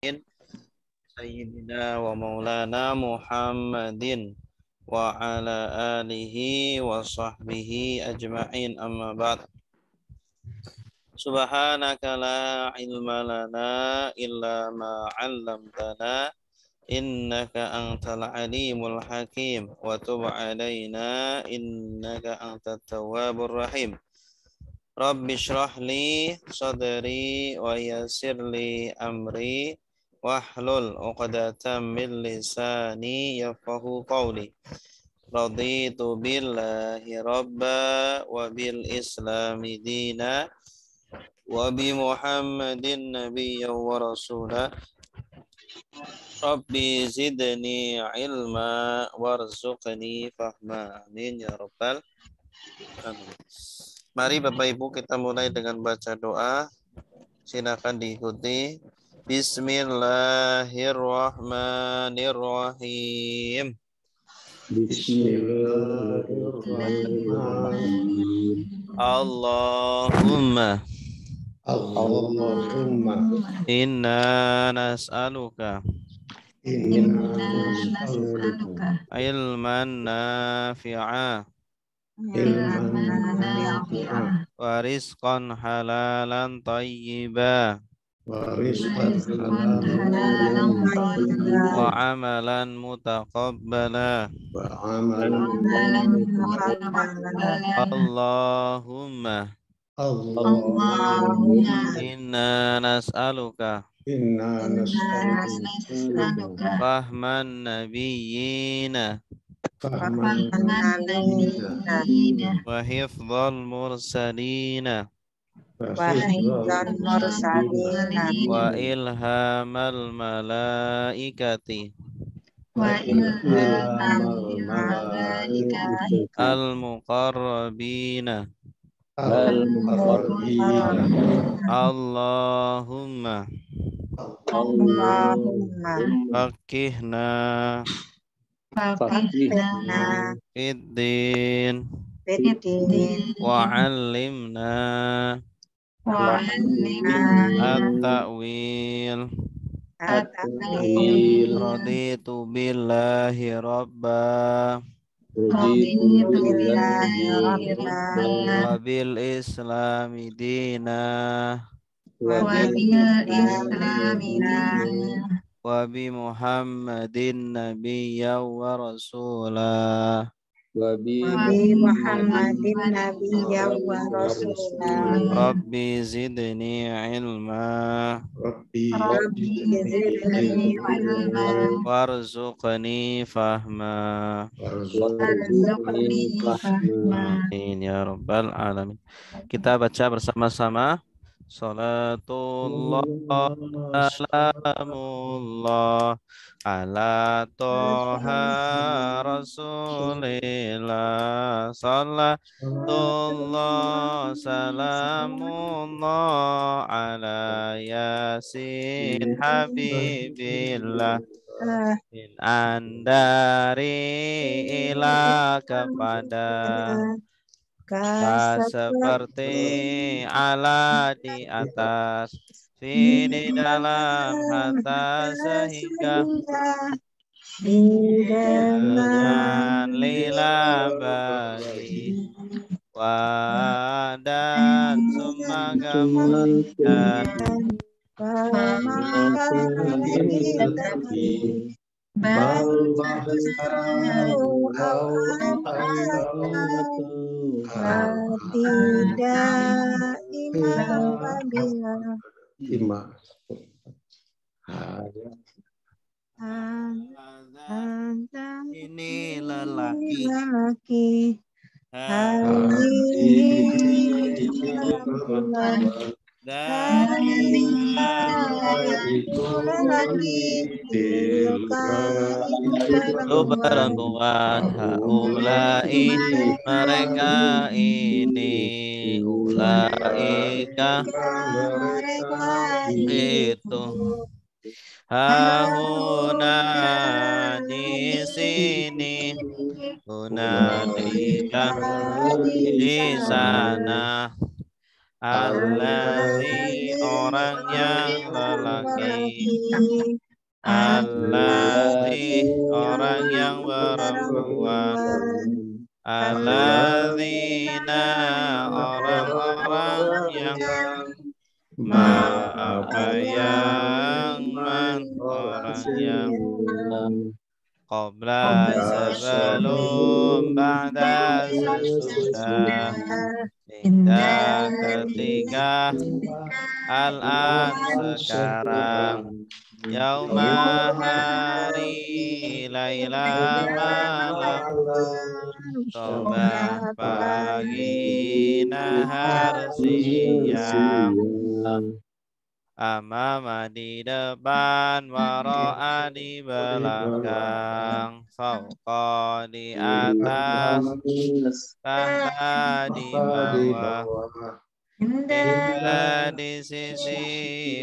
Sayyidina wa maulana Muhammadin wa ala alihi wa sahbihi ajma'in, amma ba'd. Subhanaka la ilma lana illa ma 'allamtana innaka antal alimul hakim wa tub 'alaina innaka antat tawwabur rahim. Rabbi shrah li sadri wa yassir li amri wahlul 'uqdatam min lisani yafqahu qawli. Raditu billahi rabba wa bil islami dina wa bi Muhammadin nabiyya wa rasula. Rabbi zidni ilma warzuqni fahma. Amin ya rabbal alamin. Mari Bapak Ibu kita mulai dengan baca doa. Silakan diikuti. Bismillahirrahmanirrahim. Bismillahirrahmanirrahim. Allahumma inna nas'aluka ilman nafi'a wa rizqan halalan tayyiba wa amalan mutaqabbala. Allahumma inna nas'aluka fahman nabiyyina wa hifdzal mursalina wa ilhamal malaikati al-muqarrabina. Allahumma fakihna fiddin wa 'allimna at-ta'wil. Raditu billahi rabba wa bil islami dina wa bi Muhammadin nabiyya wa rasulah. Rabbi zidni ilma warzuqni fahma. Amin ya rabbal alamin. Kita baca bersama-sama. Salatullah salamullah ala toha rasulillah. Salatullah salamullah ala yasin habibillah. Min andari ila kepada seperti ala di atas, fi di dalam hatta sehingga dengan lila bagi wa dan summa kemudian ini lelaki berbuat haulai mereka ini ulaika itu hahuna di sini hunalika di sana Alladzi orang yang lelaki. Alladzi orang yang perempuan. Alladzina orang-orang yang apa yang orang yang qabla sebelum ba'da sesudah indah ketika al-an sekarang yauma hari laila malam sobah pagi nahar siang amama di depan waro'a di belakang fauqa di atas tahta di bawah inda di sisi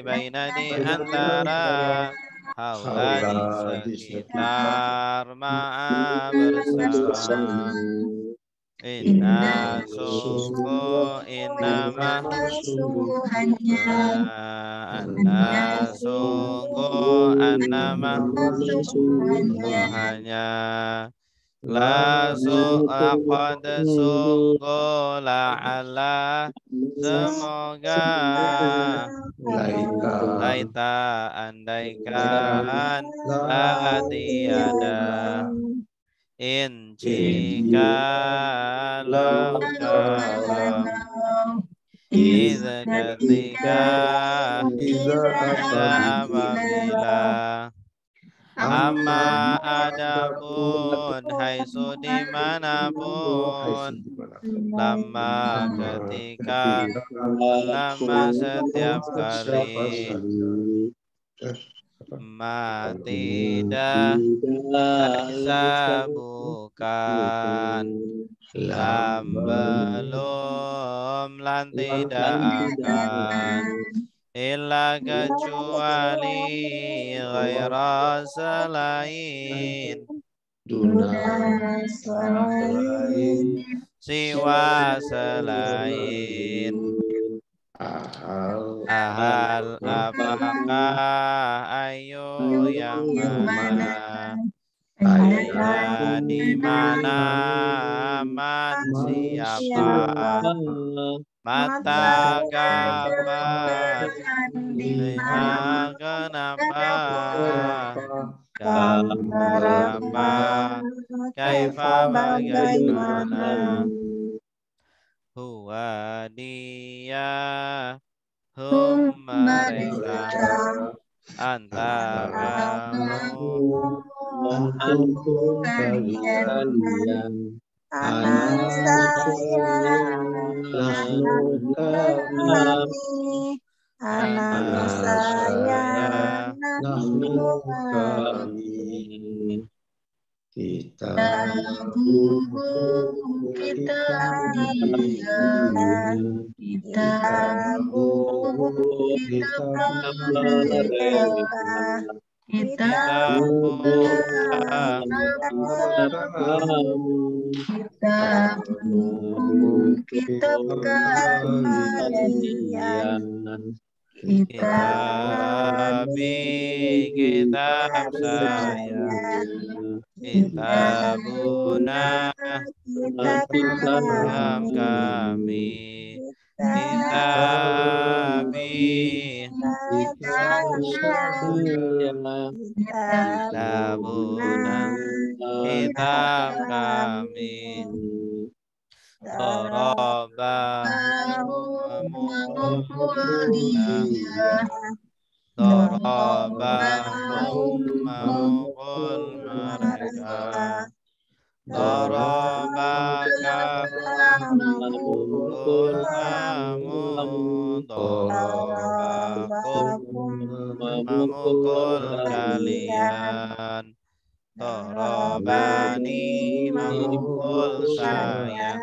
baina di antara haula di sekitar ma'a bersama inna sungguh innama sungguhnya anna sungguh annama sungguhnya la su'aqad sungguh la'ala semoga laita andaikan la tiada in jikalau kalau idza ketika apabila amma adapun haitsu dimanapun lama ketika lama setiap kali ma tidak laisa bukan lam belum lan tidak akan illa kecuali ghaira selain siwa selain ahal apakah ayo yang mana ayat di mana man siapa mata kapan lima kenapa berapa kaifa bagaimana huwa dia hum mereka antara kalian anak saya anak saya kami kita kitab saya kitabuna kitab kami kitabuna kitab kami Doroba memukul mereka Dorobaka memukul kamu Dorobakum memukul kalian Dorobani memukul saya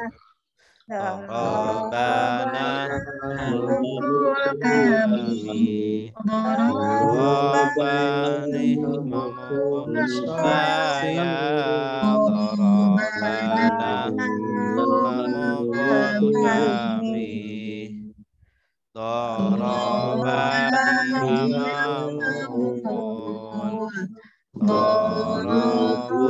Dorobana memukul kami Dorobani memukul saya Dorobana memukul kami Daraba dia memukul. Darabu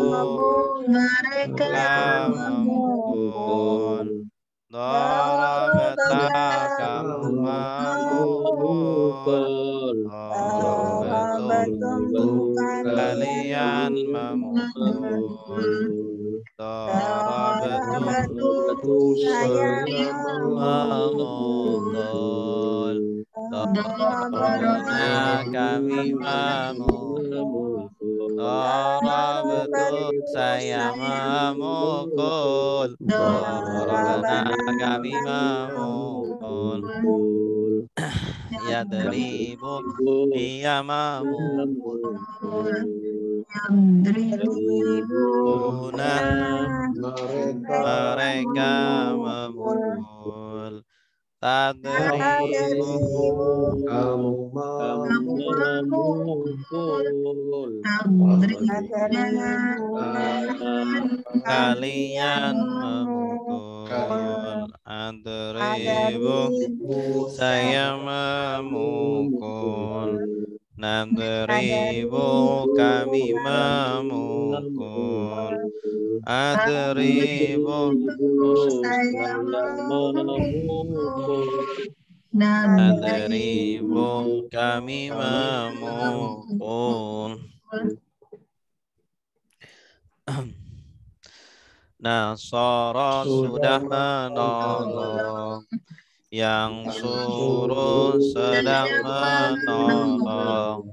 mereka memukul. Darabata kamu memukul. Darabatum kalian memukul. Darabatum saya memukul. Darabuna kami memukul. Darabatum saya memukul. Darabana kami memukul. Yadribu dia memukul. Mereka memukul. Tadribu kamu memukul. Kalian memukul. Adribu saya memukul. Nadribu kami memukul. Adribu saya memukul. Adribu kami memukul. Nasara sudah menolong, yang suruh sedang menolong.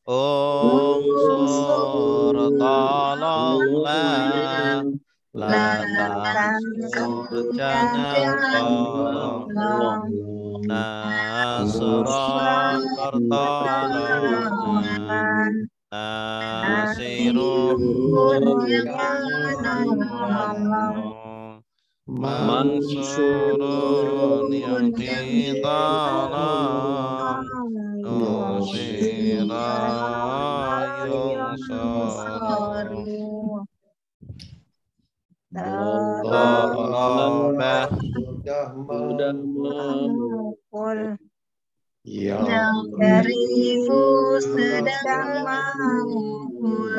Unsur tolonglah, tansur jangan tolong. Nasron pertolongan, Nasirun Mansurun yang ditolong, Nusira yang sorong. Darabah sudah memukul. Yang darimu sedang memukul.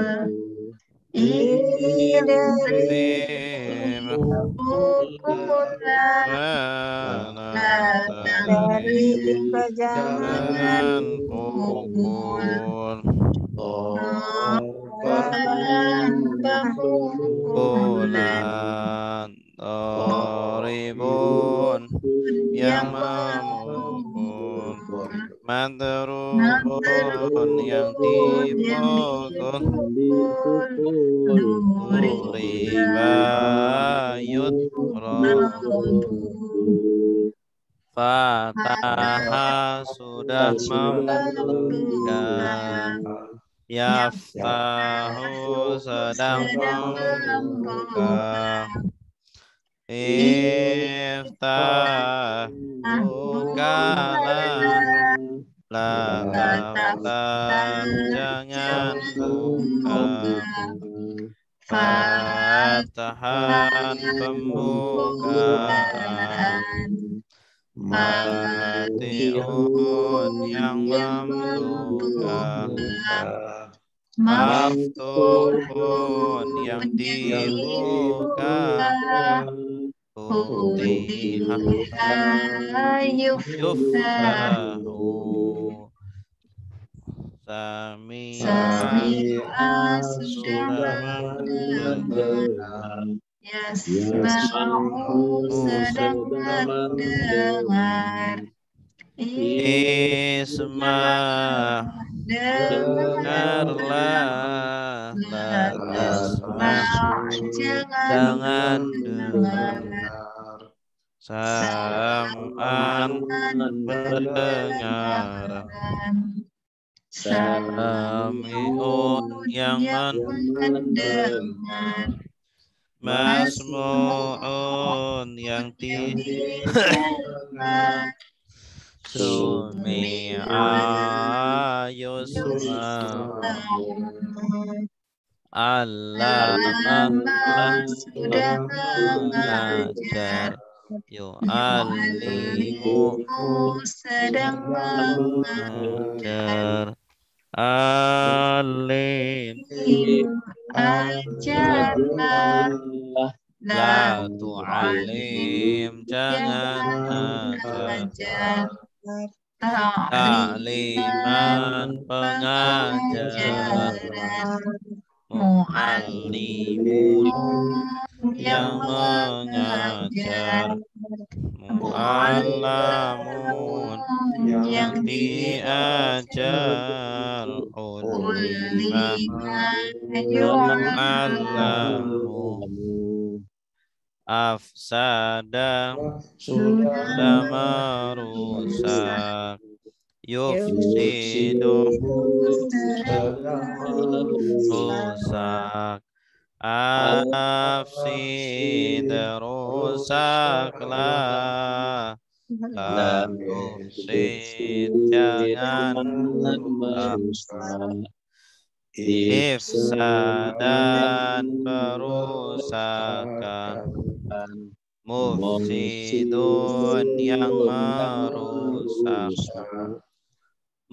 Idrim dari jangan pukul. Pukulan Ribun yang memukul. Madrubun yang dipukul. Ribayut Fataha sudah membuka. Yaftahu sedang membuka. Iftah bukalah. La taftah jangan buka. Fatahan pembukaan. Matiun yang membuka. Maftuhun yang dibuka. Yuftahu Sami'a sudah mendengar. Yasma'u sedang mendengar. Isma dengarlah. La tasma' jangan dengar. Sam'an mendengar. Sami'un yang mendengar. Masmu'un yang didengar. Sumi'a yusma'u. Allama sudah mengajar. yu'allimu sedang mengajar. Alim ajarlah la tu'alim jangan ajar. Ta'liman pengajaran. Mu'allimun yang mengajar. Mu'allamun yang diajar. Ulima yu'allamu. Afsada sudah merusak. Yufsidu rusak. Afsid rusaklah. La tufsid jangan rusak. Ifsadan perusakan. Mufsidun yang merusak.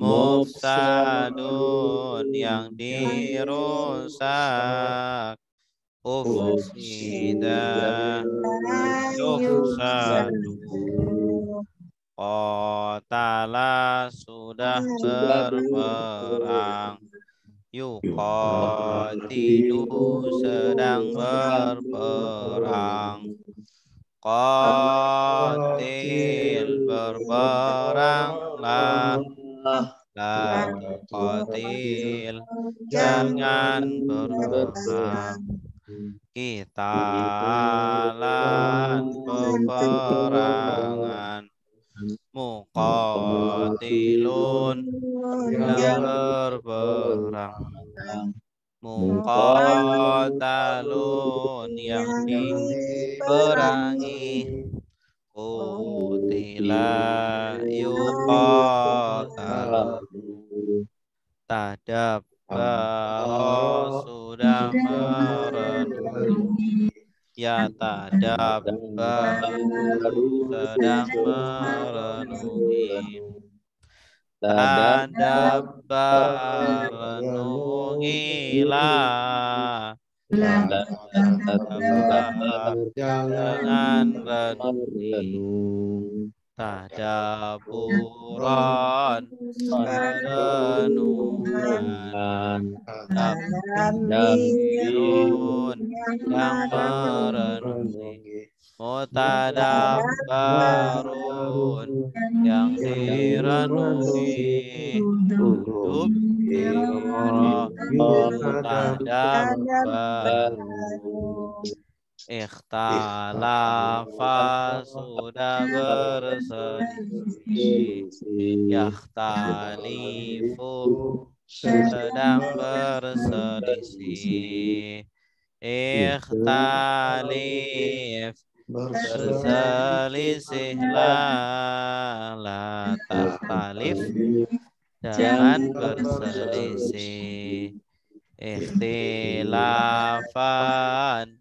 Mufsadun yang dirusak. Ufsida yufsadu. Qatala sudah berperang. Yuqatilu sedang berperang. Qatil berperanglah. La tuqatil jangan berperang. Qitalan peperangan. Muqatilun yang berperang. Muqatalun yang diperangi. Qutila yuqatalu. Tadabbara sudah merenungi. Ya tadabbaru sedang merenungi. Tadabbar renungilah. Jangan renungi. Tadabburan renungan. Tadabirun yang merenungi. Mutadabbarun yang direnungi. Duduk biro mutadabbarun. Ikhtalafa sudah berselisih. Yakhtalifu sedang berselisih. Ikhtalif berselisihlah. La takhtalif jangan berselisih. Ikhtilafan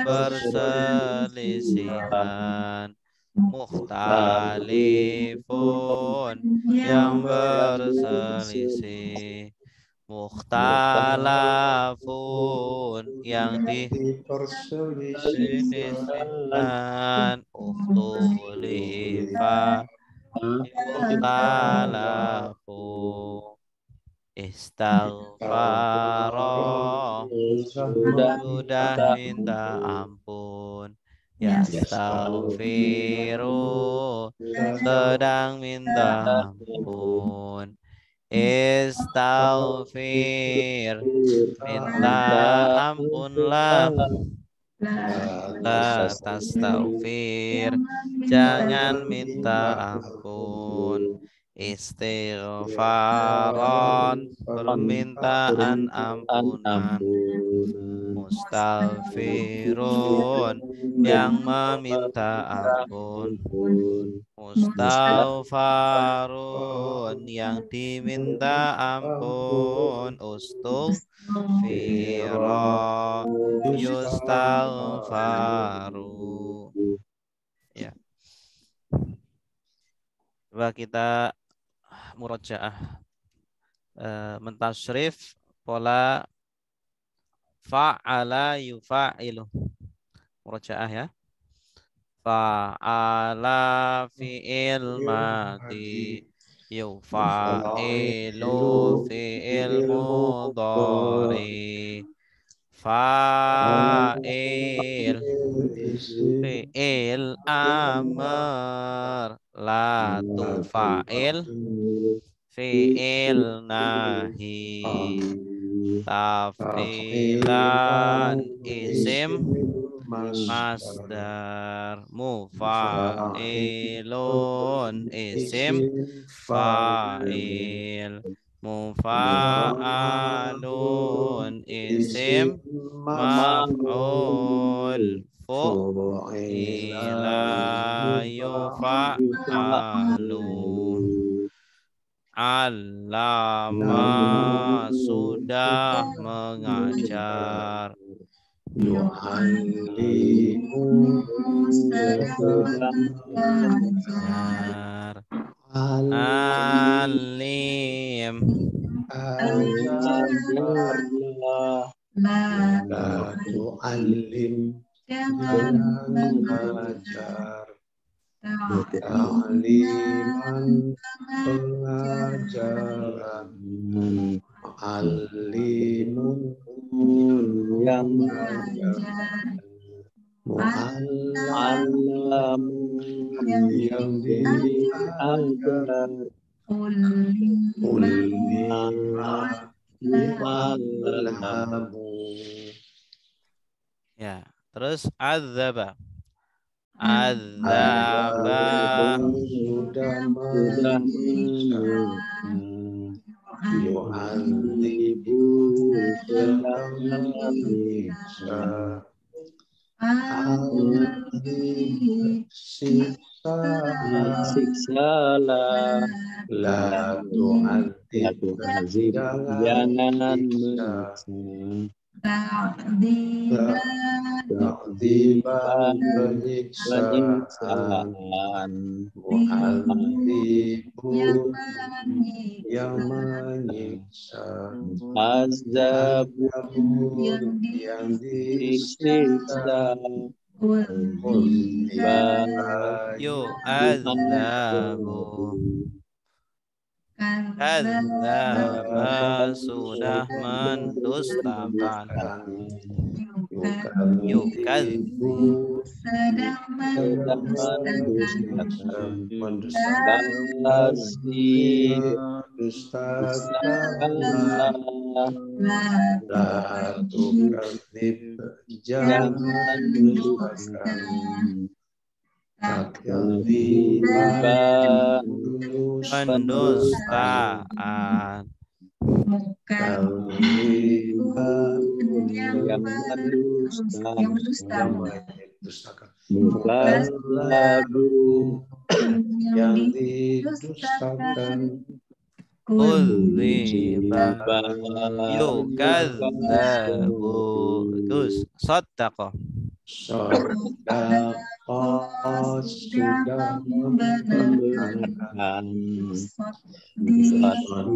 perselisihan. Mukhtalifun yang berselisih. Mukhtalafun yang diperselisihkan. Ukhtulifa yukhtalafu. Istighfara sudah minta ampun. Yastaghfiru sedang minta ampun. Istaghfir minta ampunlah. La tastaghfir jangan minta ampun. Istighfaran permintaan ampunan. Mustaghfirun yang meminta ampun. Mustaghfarun yang diminta ampun. Ustughfira yustaghfaru. Ya. Coba kita murajaah, mentasrif pola fa'ala yufa'ilu. Murajaah ya. Fa'ala fi'il madi, yufa'ilu fi'il mudhari, fa'il fi'il amr, la tufa'il fi'il nahi, taf'ilan isim masdar, mufa'ilun isim fa'il, mufa'alun isim maf'ul, fu'ila yufa'alu, allama sudah mengajar, yu'allimu sedang belajar. alim ajarlah La la tu'allim jangan mengajar ta'liman pengajaran alimun yang mengajar mu'allam yang diajar ulima yu'allamu. ya. Terus adzaba, adzaba sudah menyiksa yu'adzibu sedang menyiksa siksalah la tu'adzib jangan menyiksa ta'dziban penyiksaan mu'adzibu yang menyiksa azabun yang disiksa yu'adzabu, kadzdzaba sudah mendustakan, yukadzibu sedang mendustakan la tukadzib jangan mendustakan tadziban pendustaan, yang mendustakan mukadzabun yang didustakan kudziba yukadzabu. Terus sadaqah, sedekah sudah membenarkan sedang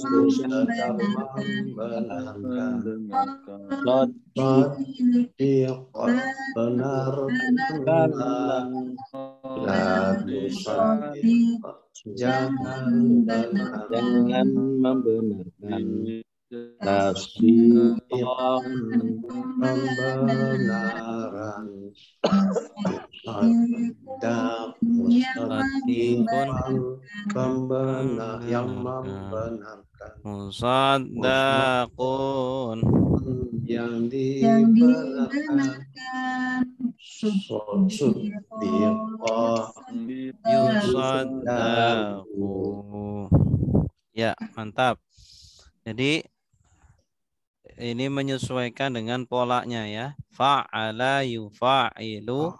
membenarkan benar-benar la tusaddiq jangan membenarkan tasdiqan pembenaran pembenar yang membenarkan musaddaqun yang dibenarkan yusaddaqu. Ya, mantap. Jadi ini menyesuaikan dengan polanya ya. Fa'ala yufa'ilu,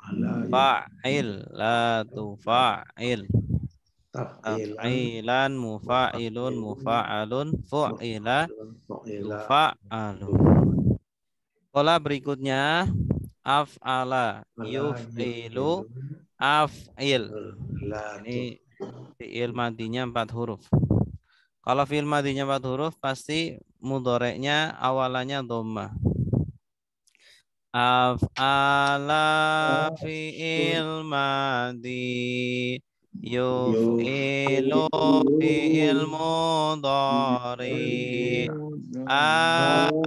fa'il la tufa'il, taf'ilan mufa'ilun mufa'alun, fu'ila yufa'alu. Pola berikutnya af'ala yuf'ilu Af'il. La Ini fi'il madinya 4 huruf. Kalau fi'il madinya 4 huruf pasti mudhoreknya awalannya dhammah. Af'ala fi'il madi yuf'ilu fi'il mudhari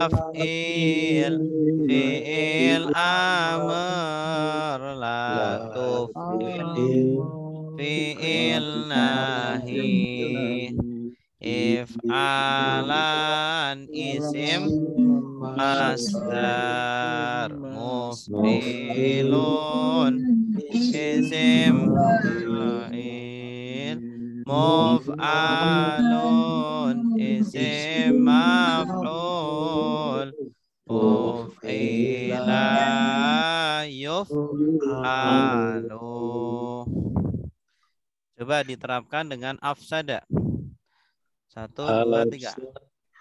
af'il fi'il amr la tuf'il fi'il nahi if'alan isim masdar muf'ilun isim fa'il muf'alun isim maf'ul uf'ila yuf'alu. Coba diterapkan dengan afsada. 1, 2, 3.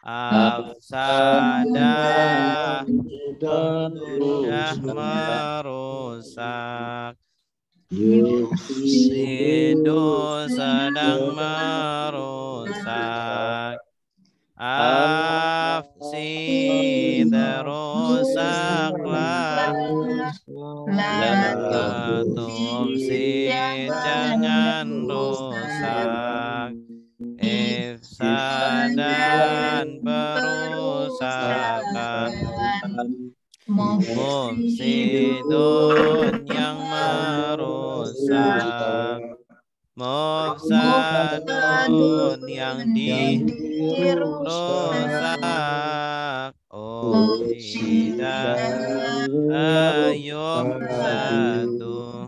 Afsada sudah merusak. Yufsidu sedang merusak. Afsid rusaklah. La tufsid jangan rusak. Ifsadan perusakan. Mufsidun yang merusak. Mufsadun yang dirusak. Ufsida yufsadu.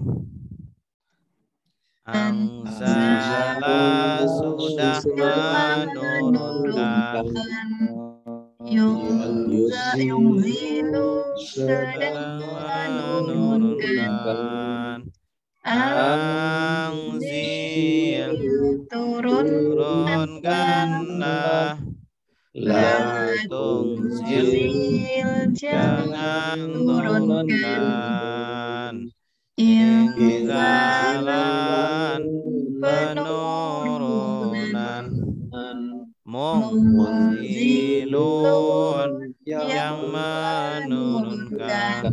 Anzala sudah menurunkan. Yungzilu sedang menurunkan. Anzil turunkanlah. La tungzil jangan turunkan. Inzalan penurunan. Munzilun yang menurunkan.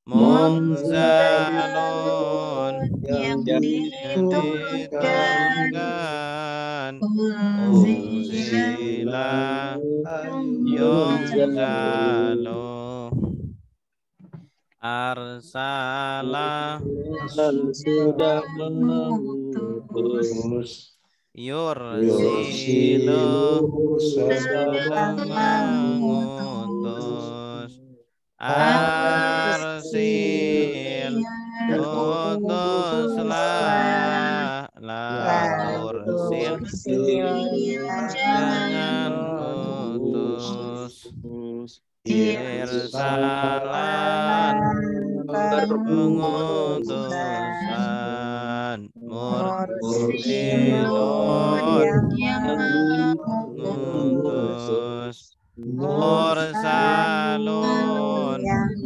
Munzalun yang diturunkan. Unzila yunzalu. Arsala sudah mengutus. Yursilu sedang mengutus. Arsil utuslah. La tursil jangan utus. Irsalan pengutusan. Mursilun mengutus. Mursalun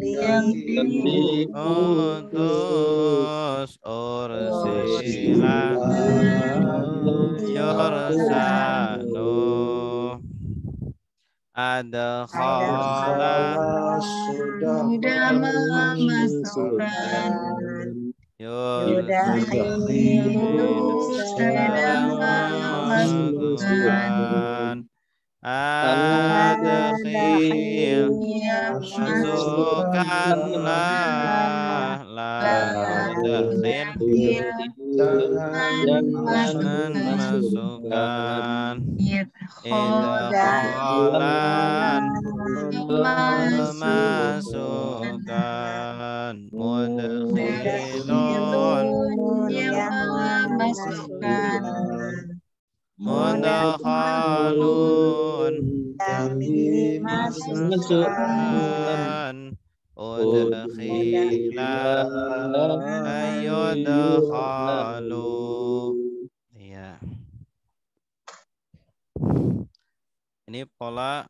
yang diutus. Ursila yursalu. Adkhala sudah memasukkan. Yudakhilu sedang memasukkan. Adkhil masukkanlah. La tudkhil jangan masukkan. Idkhalan memasukkan. Mudkhilun yang memasukkan. Mudkhalun yang dimasukkan. Udkhila ayudkhalu. Ya. Ini pola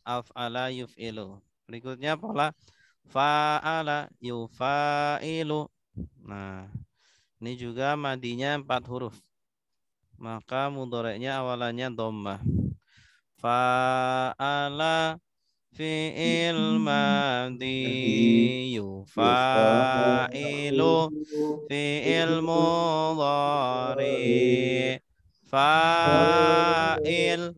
af'ala yuf'ilu. Berikutnya pola fa'ala yufa'ilu. Nah, ini juga madinya 4 huruf. Maka mudhari'nya awalannya dhammah. Fa'ala fi'il madi yufa'ilu fi'il mudhari fa'il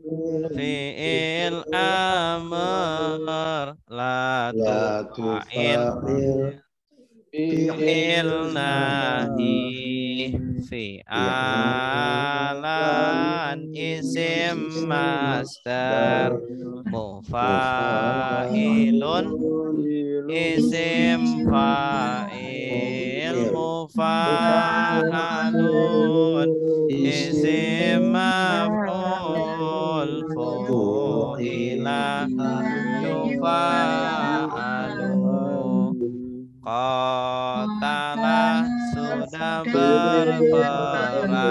fi'il amr la La tufa'il tufa'il fi'il nahi fi'alan isim masdar mufailun isim fa'il mufa'alun isim maf'ul fu'ila yufa'alu qatala sudah berperang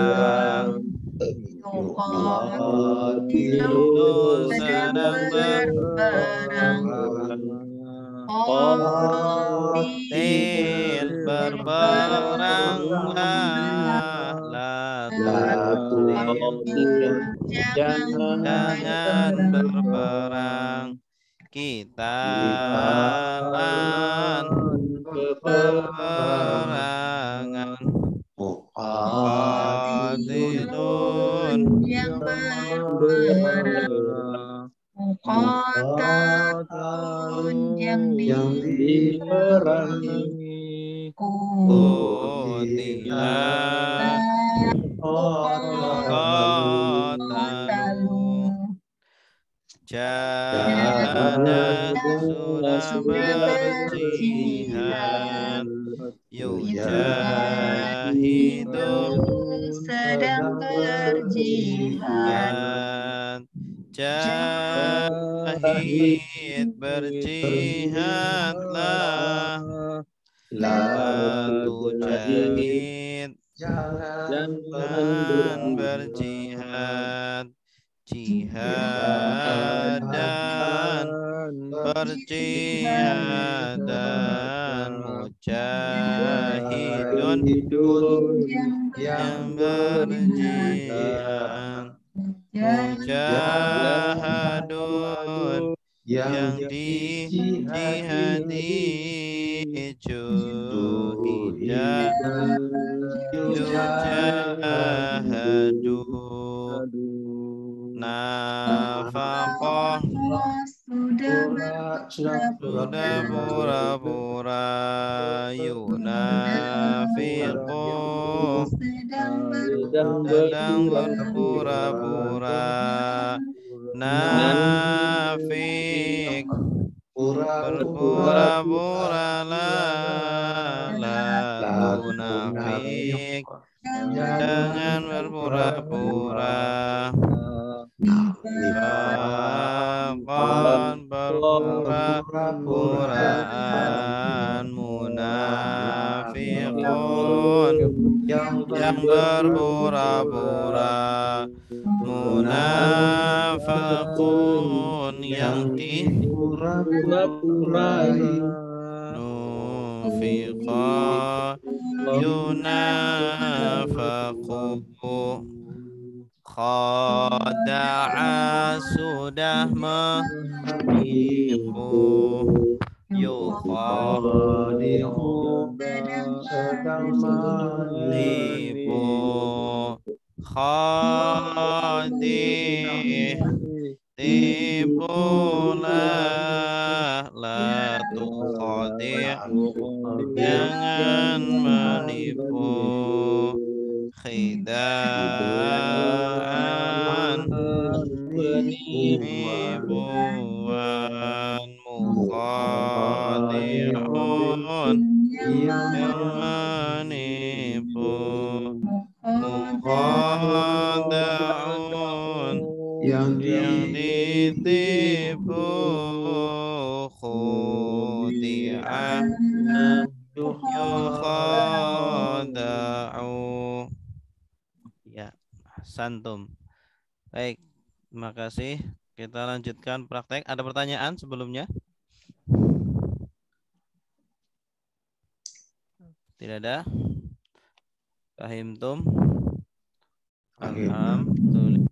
yuqatilu sedang berperang qatil berperanglah la la tuqatil jangan Jangan berperang kita lan peperangan muqatilun yang berperang muqatalun yang diperangi qutila qatalu jahada sudah berjihad yujahidu sedang berjihad jahid berjihadlah la tujahid jangan berjihad jihadan berjihadan mujahidun yang berjihad mujahadun yang dijihadi juhida yujahadu nafaqah sudah pura-pura yunafiqu sedang berpura-pura nafik berpura-pura lalu nafik jangan berpura-pura nifaqan berpura-puraan munafiqun yang berpura-pura munafaqun yang pura-purai nufiqa yunafaqu khada'a sudah menipu yukhadi'u sedang menipu khadi' tipulah la tukhadi' jangan menipu khidaan penipuan mukhadi'un yang menipu mukhada'un yang ditipu khudi'ah yukhada'u. Ya, santum. Baik, terima kasih. Kita lanjutkan praktek. Ada pertanyaan sebelumnya? Tidak ada. Fahimtum? Fahim. Alhamdulillah.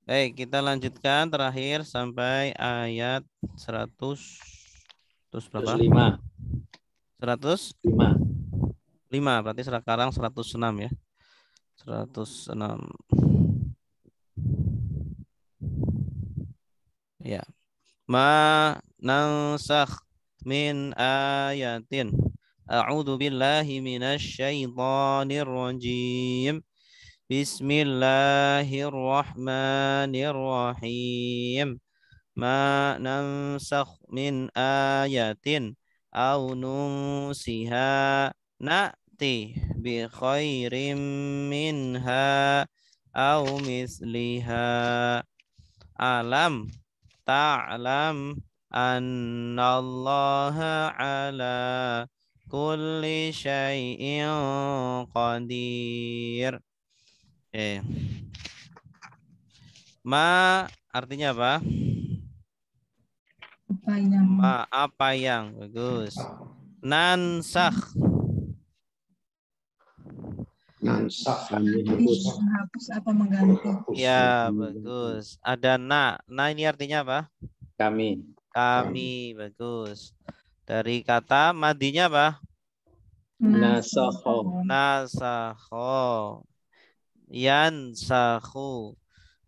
Baik, kita lanjutkan terakhir sampai ayat 100. Terus berapa? 105. 105. 5. Berarti sekarang 106 ya. 106. Ya. Ma nansakh min ayatin. A'udzu billahi minasy syaithanir rajim. Bismillahirrahmanirrahim. Ma nansakh min ayatin aw nunsiha na'ti bi khairim minha aw misliha. Alam ta'lam annallaha ala kulli syai'in qadir. Ma artinya apa? Apa yang bagus. Nansakh. Nansakh. Menghapus atau mengganti. Ya, bagus. Ada na. Na ini artinya apa? Kami. Kami, bagus. Dari kata madinya apa? Nasakho. Nasakho. Yansakhu.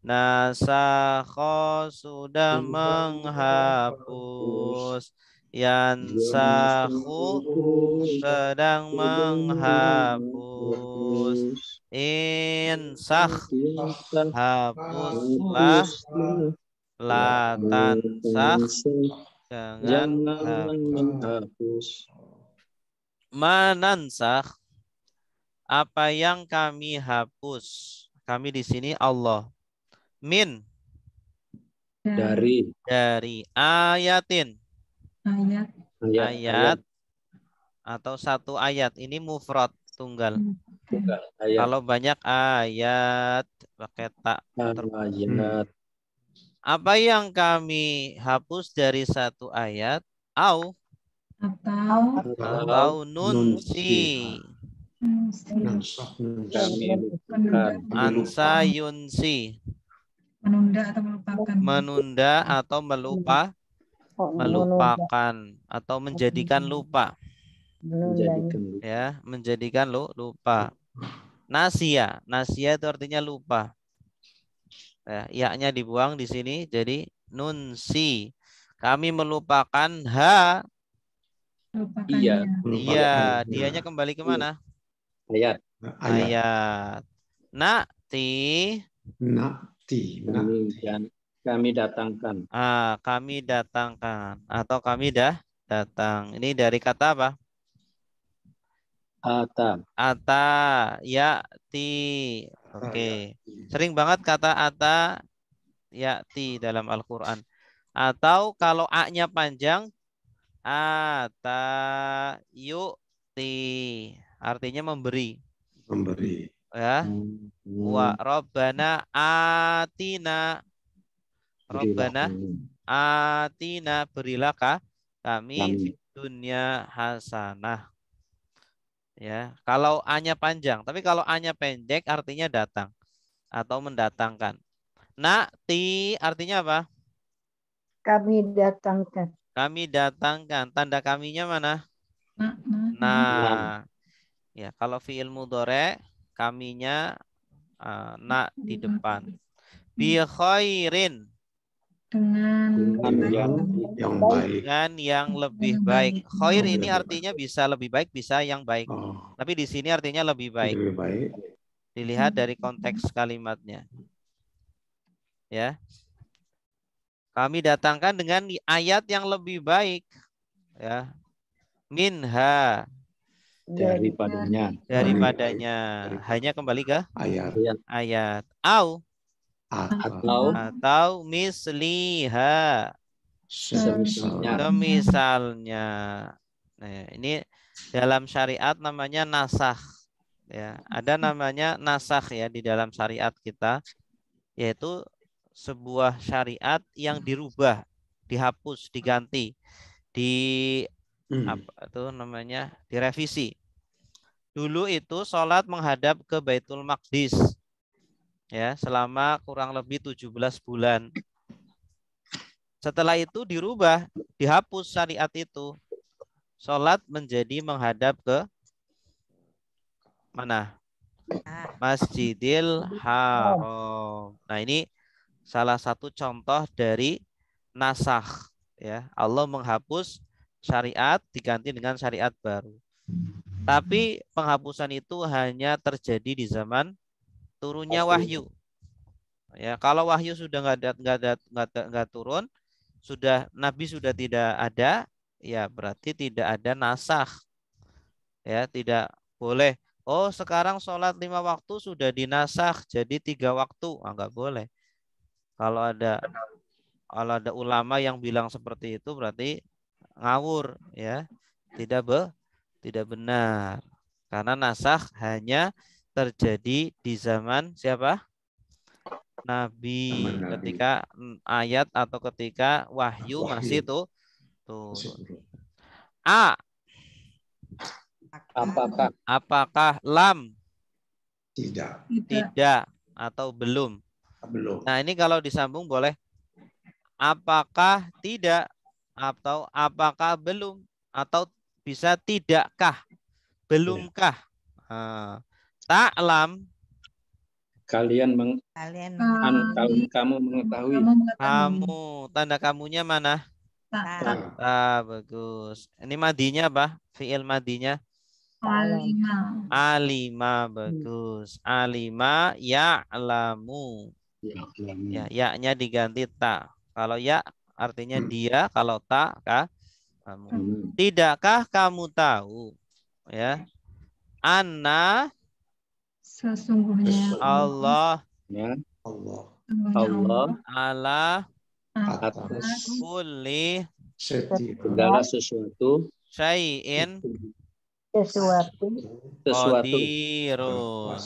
Nasakho sudah menghapus. Yansakhu sedang menghapus. Insakh hapuslah. La tansakh jangan menghapus. Manansakh apa yang kami hapus. Kami di sini Allah. Min Dari ayatin. ayat Atau satu ayat. Ini mufrad tunggal. ayat. Kalau banyak ayat pakai tak. Ayat. Apa yang kami hapus dari satu ayat? Atau nunsi. Kami Ansa yunsi. Menunda atau melupakan atau menjadikan lupa. Menjadikan lupa. Nasia itu artinya lupa. Ya, ya-nya dibuang di sini jadi nunsi. Kami melupakan Iya. Dianya kembali kemana? Ayat. Na'ti. Kami datangkan. Kami datangkan atau kami datang. Ini dari kata apa? Ata, ya'ti. Oke. Sering banget kata ata, ya'ti dalam Al-Quran. Atau kalau a-nya panjang, ata, yu'ti. Artinya memberi. Ya. Wa Rabbana atina. Rabbana atina berilah kami dunia hasanah. Ya, kalau a-nya panjang, tapi kalau a-nya pendek artinya datang atau mendatangkan. Na'ti artinya apa? Kami datangkan. Kami datangkan. Tanda kaminya mana? Nah. Ya, kalau fi'il mudhari kaminya na di depan. Bi khairin. Dengan yang lebih baik. Khair ini artinya bisa lebih baik, bisa yang baik. Tapi di sini artinya lebih baik. Dilihat dari konteks kalimatnya. Ya. Kami datangkan dengan ayat yang lebih baik. Ya. Minha. Daripadanya. Hanya kembali ke ayat. Atau misliha. Semisalnya. Nah, ini dalam syariat namanya nasakh. Ya, ada namanya nasakh ya di dalam syariat kita, yaitu sebuah syariat yang dirubah, dihapus, diganti, apa itu namanya, direvisi. Dulu itu sholat menghadap ke Baitul Maqdis. Ya, selama kurang lebih 17 bulan. Setelah itu dirubah, dihapus syariat itu. Sholat menjadi menghadap ke mana? Masjidil Haram. Nah, ini salah satu contoh dari nasakh. Ya, Allah menghapus syariat diganti dengan syariat baru. Tapi penghapusan itu hanya terjadi di zaman turunnya wahyu. Ya, kalau wahyu sudah nggak turun, sudah Nabi sudah tidak ada, ya berarti tidak ada nasakh. Ya, tidak boleh. Oh, sekarang sholat 5 waktu sudah dinasakh jadi 3 waktu. Nggak boleh. Kalau ada ulama yang bilang seperti itu berarti ngawur, ya, tidak benar. Karena nasakh hanya terjadi di zaman siapa? Nabi, ketika ayat atau ketika wahyu masih turun. A. Apakah lam? Tidak atau belum? Nah, ini kalau disambung boleh apakah tidak atau apakah belum, atau bisa tidakkah, belumkah. Ta'lam, Kalian kamu mengetahui. Kamu, tanda kamunya mana? Bagus. Ini madinya apa? Fi'il madinya alima. Bagus. Alima ya'lamu. Ya, ya-nya diganti ta. Kalau ya artinya dia, kalau ta kamu. Tidakkah kamu tahu, ya, anna sesungguhnya Allah Allah ala atas kulli segala sesuatu qadirun,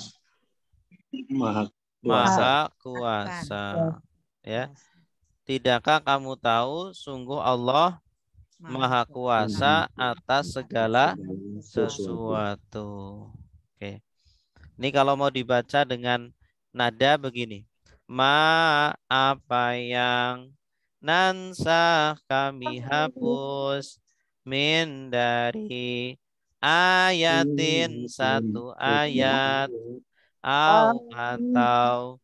maha kuasa. Ya, tidakkah kamu tahu sungguh Allah maha kuasa atas segala sesuatu. Oke. Ini kalau mau dibaca dengan nada begini. Apa yang nansah kami hapus min dari ayatin satu ayat atau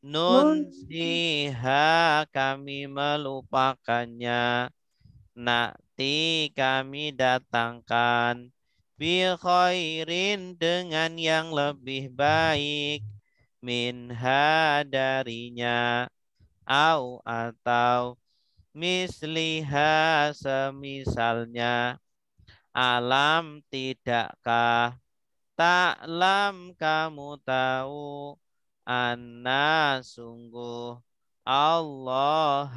nunsiha kami melupakannya, nanti kami datangkan bi khairin dengan yang lebih baik, minha darinya, atau misliha semisalnya. Alam tidakkah, taklam kamu tahu, anna sungguh Allah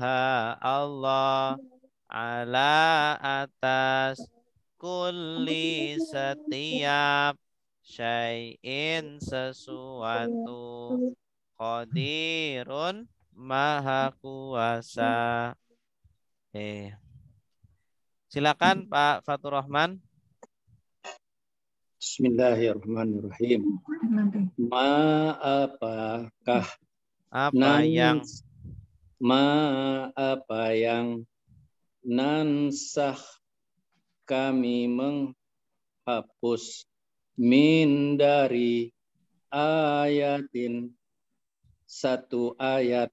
ala atas kulli setiap syai'in sesuatu, qadirun maha kuasa. Silakan Pak Fatur Rahman. Bismillahirrahmanirrahim. Apakah apa yang nansah kami menghapus min dari ayatin satu ayat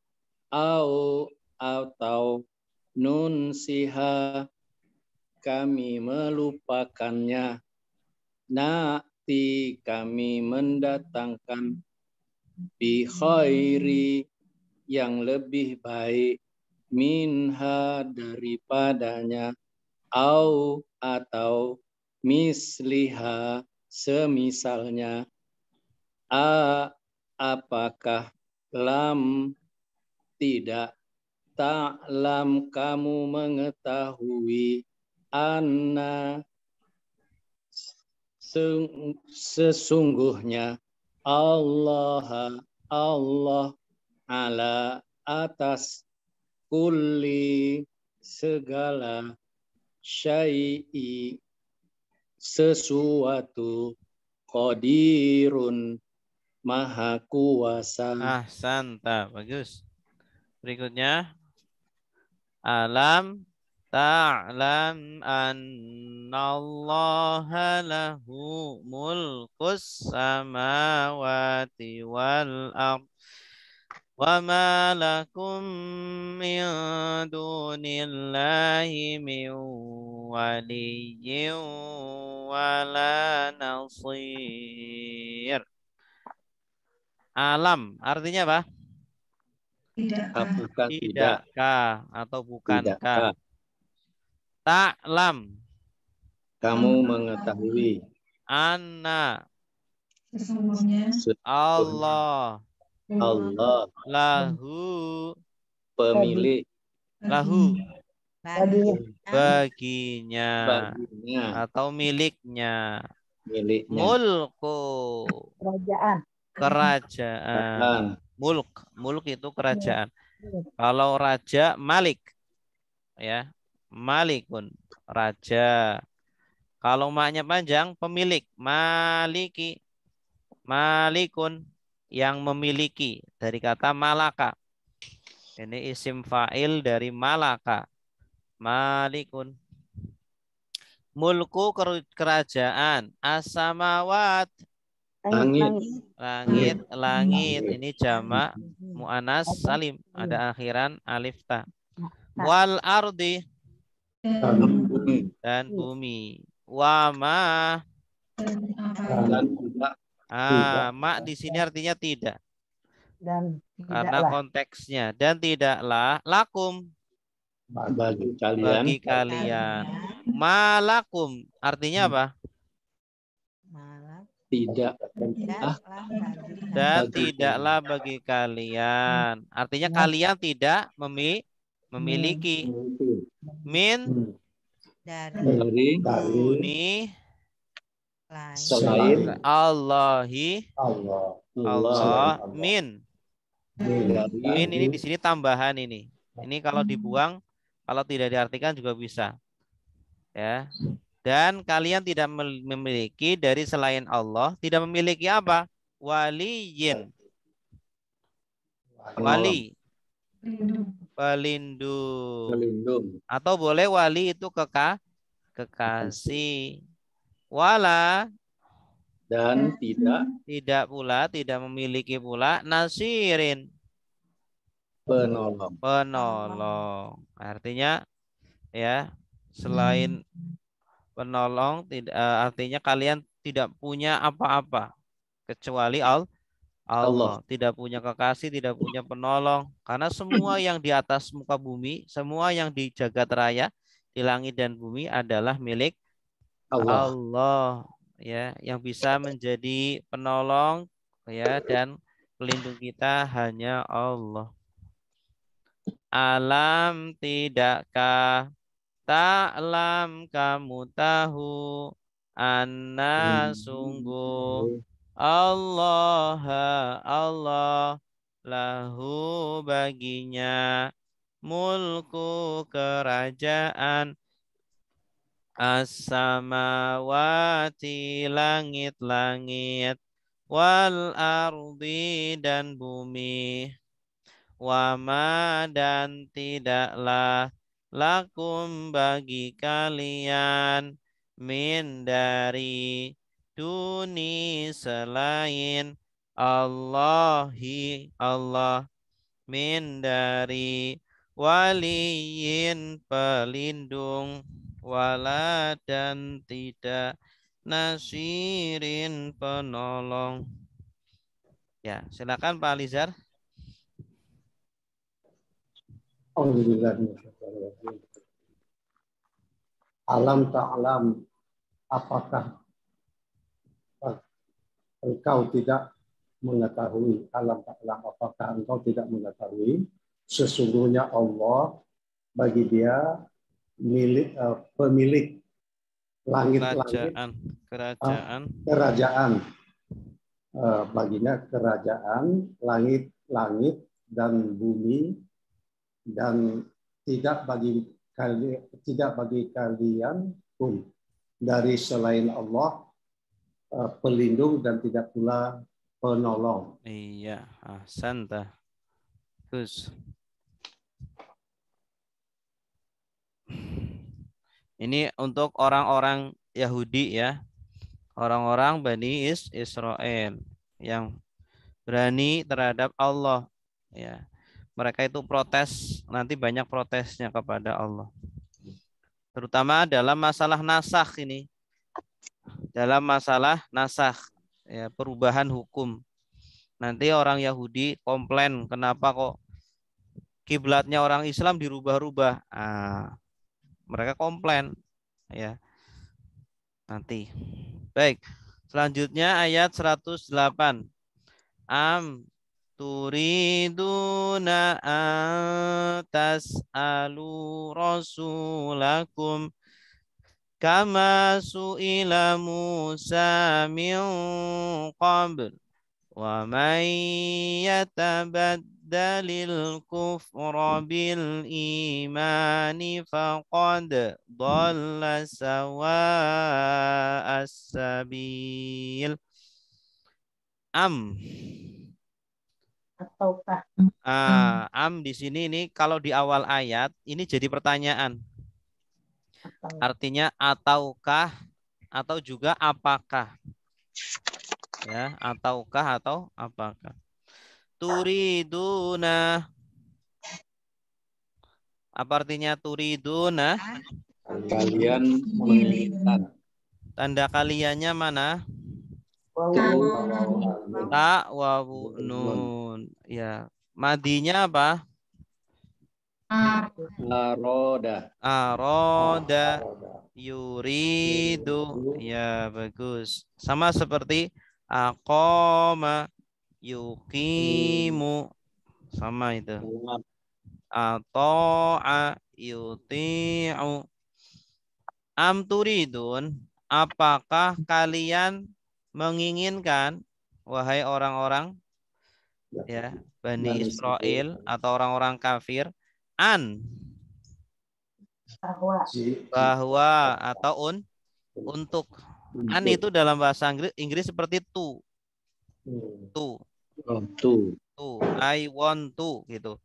atau nunsiha kami melupakannya, nanti kami mendatangkan bi khairi yang lebih baik, minha daripadanya, atau misliha semisalnya. Apakah lam tidak, ta'lam kamu mengetahui, anna sesungguhnya Allah ala atas kulli segala syai'i sesuatu, Qadirun, Maha Kuasa. Ahsanta, bagus. Berikutnya, alam ta'lam annallaha lahu mulkus samawati wal ardh wa ma lakum min dunillahi min waliyyin wala nasir. Alam artinya apa? Tidakkah? Apakah tidak? Tidakkah atau bukankah? Tidakkah Ta'lam kamu mengetahui anna Sesungguhnya Allah Allah lahu pemilik baginya baginya atau miliknya miliknya mulku kerajaan. kerajaan. Mulk itu kerajaan. Kalau raja malik, ya, malikun raja. Kalau maknya panjang pemilik, maliki, malikun yang memiliki, dari kata malaka. Ini isim fa'il dari malaka, malikun. Mulku kerajaan, as-samawat langit langit ini jamak mu'annas salim, ada akhiran alif ta. Wal ardi dan bumi. Wama dan tidak mak di sini artinya tidak Dan karena konteksnya, dan tidaklah lakum bagi kalian bagi kalian. Malakum artinya apa? tidak Dan bagi tidaklah bagi kalian. Artinya kalian tidak memiliki min dari duni selain Allahi Allah min. Min ini di sini tambahan ini. Ini kalau dibuang, kalau tidak diartikan juga bisa. Ya. Dan kalian tidak memiliki dari selain Allah, tidak memiliki apa? Waliyin. Wali. Pelindung. Atau boleh wali itu kekasih. Wala dan tidak memiliki pula nasirin, penolong. Artinya ya, selain penolong tidak artinya kalian tidak punya apa-apa kecuali Allah. Tidak punya kekasih, tidak punya penolong, karena semua yang di atas muka bumi, semua yang di jagat raya, di langit dan bumi adalah milik Allah, ya, yang bisa menjadi penolong, ya, dan pelindung kita hanya Allah. Alam tidakkah ta'lam kamu tahu anna sungguh Allah lahu baginya mulku kerajaan as-samawati langit-langit wal ardi dan bumi wama dan tidaklah lakum bagi kalian min dari duni selain Allahi Allah min dari waliyin pelindung wala dan tidak nasirin penolong. Ya, silakan Pak Alizar. Alam ta'lam, apakah engkau tidak mengetahui? Alam ta'lam, apakah engkau tidak mengetahui? Sesungguhnya Allah bagi dia pemilik langit-langit, kerajaan. Baginya kerajaan langit-langit dan bumi, dan tidak bagi kalian pun dari selain Allah pelindung dan tidak pula penolong. Iya, ahsanta. Terus ini untuk orang-orang Yahudi ya. Orang-orang Bani Israel yang berani terhadap Allah ya. Mereka itu protes, nanti banyak protesnya kepada Allah. Terutama dalam masalah nasakh ini. Dalam masalah nasakh ya, perubahan hukum. Nanti orang Yahudi komplain kenapa kok kiblatnya orang Islam dirubah-rubah. Mereka komplain ya. Nanti. Baik. Selanjutnya ayat 108. Turiduna tas'alu rasulakum kama su'ila Musa min qabl wa man yatabaddalil kufra bil imani faqad dhalla sawa'as sabil. Ataukah Di sini ini kalau di awal ayat ini jadi pertanyaan. Artinya ataukah atau juga apakah. Ya, ataukah atau apakah. Turiduna. Apa artinya turiduna? Kalian menginginkan. Tanda kaliannya mana? Ta wawu nun. Ya. Madinya apa? Aroda yuridu. Ya, bagus. Sama seperti aqama yuqimu. Sama itu. Ata'a yuti'u. Am turidun, apakah kalian menginginkan, wahai orang-orang ya Bani Israel atau orang-orang kafir, bahwa atau untuk. An itu dalam bahasa Inggris seperti to. I want to gitu.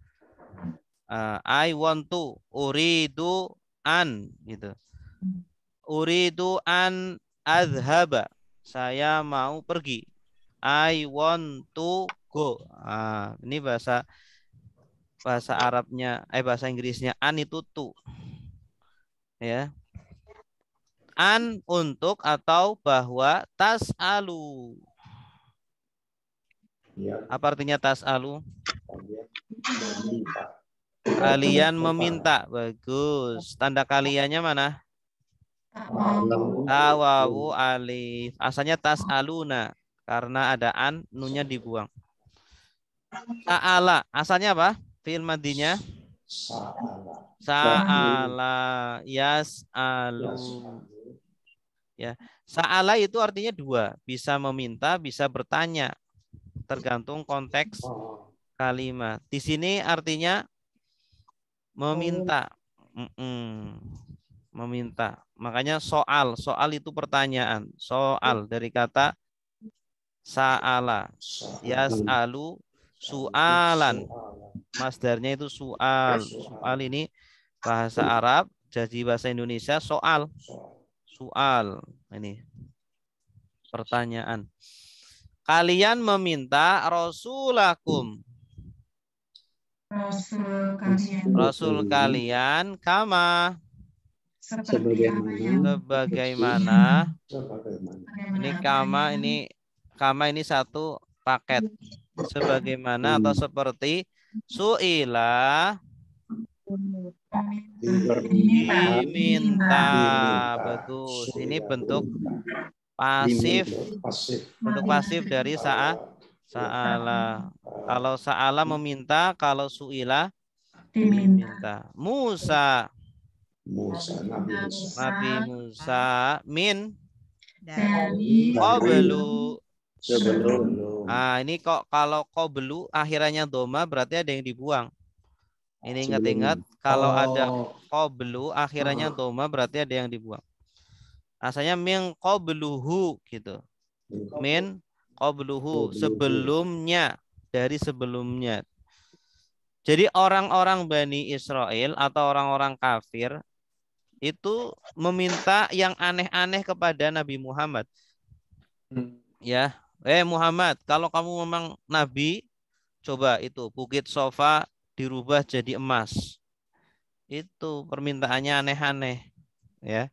I want to, uridu an gitu. Uridu an adhaba. Saya mau pergi. I want to go. Ini bahasa Arabnya, bahasa Inggrisnya an itu to. Ya. An untuk atau bahwa tas'alu. Apa artinya tas'alu? Kalian meminta. Bagus. Tanda kaliannya mana? Tawawu alif. Asalnya tas'aluna. Karena ada an, nunya dibuang. Sa'ala. Asalnya apa? Fi'il madinya? Sa'ala. Yas'alu. Ya. Sa'ala itu artinya dua. Bisa meminta, bisa bertanya. Tergantung konteks kalimat. Di sini artinya meminta. Meminta. Makanya soal itu pertanyaan. Soal dari kata sa'ala. Yas'alu su'alan. Masdarnya itu su'al. Su'al ini bahasa Arab, jadi bahasa Indonesia soal. Soal. Ini pertanyaan. Kalian meminta rasulakum. Rasul kalian kama sebagaimana. Ini kama ini satu paket. Sebagaimana atau seperti su'ila diminta. Bagus. Ini bentuk pasif. Bentuk pasif dari sa'ala. Kalau sa'ala meminta, kalau su'ila diminta. Nabi Musa min qablu. Ini kok kalau qablu akhirannya doma berarti ada yang dibuang. Ini ingat-ingat kalau ada qablu akhirannya doma berarti ada yang dibuang. Asalnya min qabluhu gitu. min qabluhu, sebelumnya, dari sebelumnya. Jadi orang-orang Bani Israel atau orang-orang kafir itu meminta yang aneh-aneh kepada Nabi Muhammad. Ya, Muhammad, kalau kamu memang Nabi, coba itu Bukit Sofa dirubah jadi emas. Itu permintaannya aneh-aneh. Ya,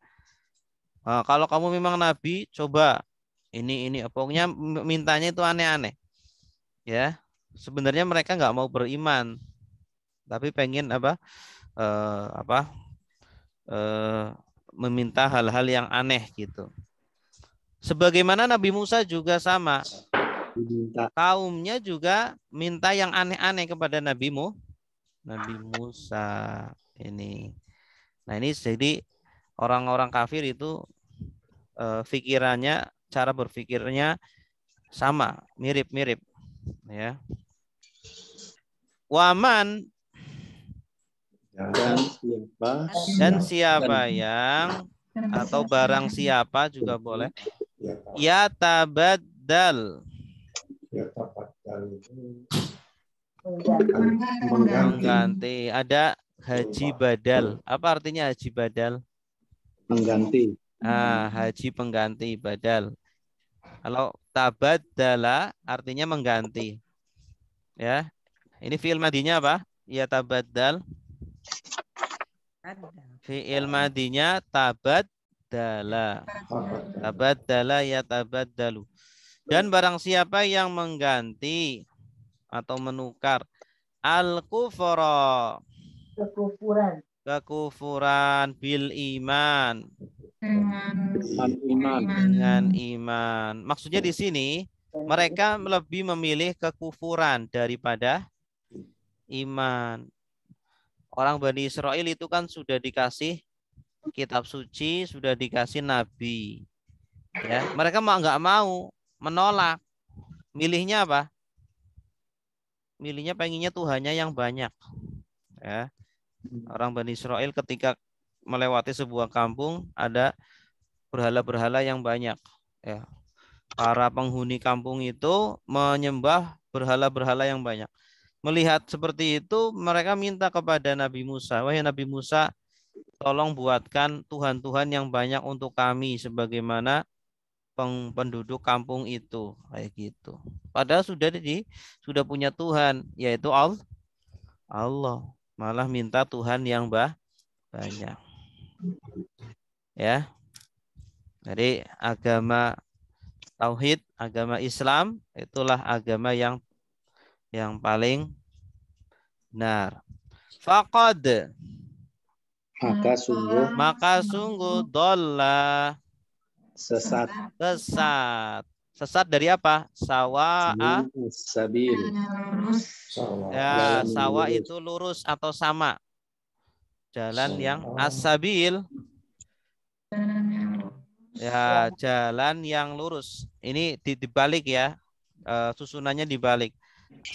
nah, kalau kamu memang Nabi, coba ini pokoknya mintanya itu aneh-aneh. Ya, sebenarnya mereka nggak mau beriman, tapi pengen meminta hal-hal yang aneh gitu. Sebagaimana Nabi Musa juga sama, kaumnya juga minta yang aneh-aneh kepada Nabi Musa ini. Nah ini jadi orang-orang kafir itu pikirannya, cara berpikirnya sama, mirip-mirip, ya. Waman, dan siapa yang, atau barang siapa juga boleh, ya tabaddal, mengganti. Ada haji badal. Apa artinya haji badal? Mengganti. Haji pengganti, badal. Kalau tabaddala artinya mengganti. Ya. Ini fi'il madinya apa? Ya tabaddal. Fi'il madinya tabaddala. Tabaddala ya tabaddalu. Dan barang siapa yang mengganti atau menukar al-kufra, kekufuran, bil iman, dengan iman. Maksudnya di sini mereka lebih memilih kekufuran daripada iman. Orang Bani Israel itu kan sudah dikasih kitab suci, sudah dikasih nabi. Ya, mereka nggak mau, menolak. Milihnya apa? Milihnya pengennya Tuhannya yang banyak. Ya. Orang Bani Israel ketika melewati sebuah kampung ada berhala-berhala yang banyak. Ya. Para penghuni kampung itu menyembah berhala-berhala yang banyak. Melihat seperti itu, mereka minta kepada Nabi Musa, wahai Nabi Musa, tolong buatkan Tuhan-Tuhan yang banyak untuk kami sebagaimana penduduk kampung itu, kayak gitu. Padahal sudah punya Tuhan, yaitu Allah. Malah minta Tuhan yang banyak. Ya. Jadi agama tauhid, agama Islam itulah agama yang paling benar. Faqad, maka sungguh dolla, sesat. Sesat dari apa? Sawa'a. Sabil. Ya, sawa itu lurus atau sama. Jalan yang as-sabil. Ya, jalan yang lurus. Ini dibalik ya. Susunannya dibalik.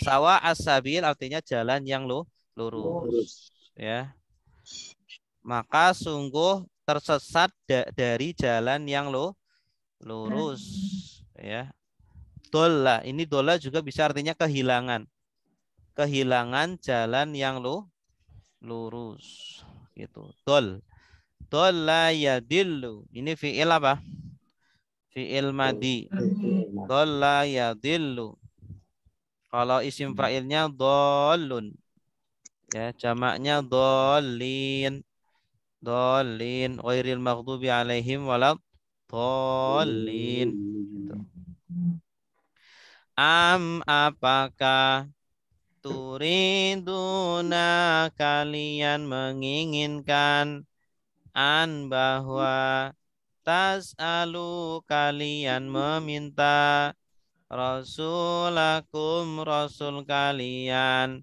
Sawa as-sabil artinya jalan yang lurus. Ya. Maka sungguh tersesat dari jalan yang lurus. Ya. Dolla. Ini dolla juga bisa artinya kehilangan. Kehilangan jalan yang lurus. Gitu. Dolla yadillu. Ini fi'il apa? Fi'il madi. Dolla yadillu. Kalau isim fa'ilnya dollun. Ya, jamaknya dollin. Dollin. Ghairil maghdubi alaihim walad dollin. Gitu. Apakah turiduna kalian menginginkan bahwa tas'alu kalian meminta rasulakum rasul kalian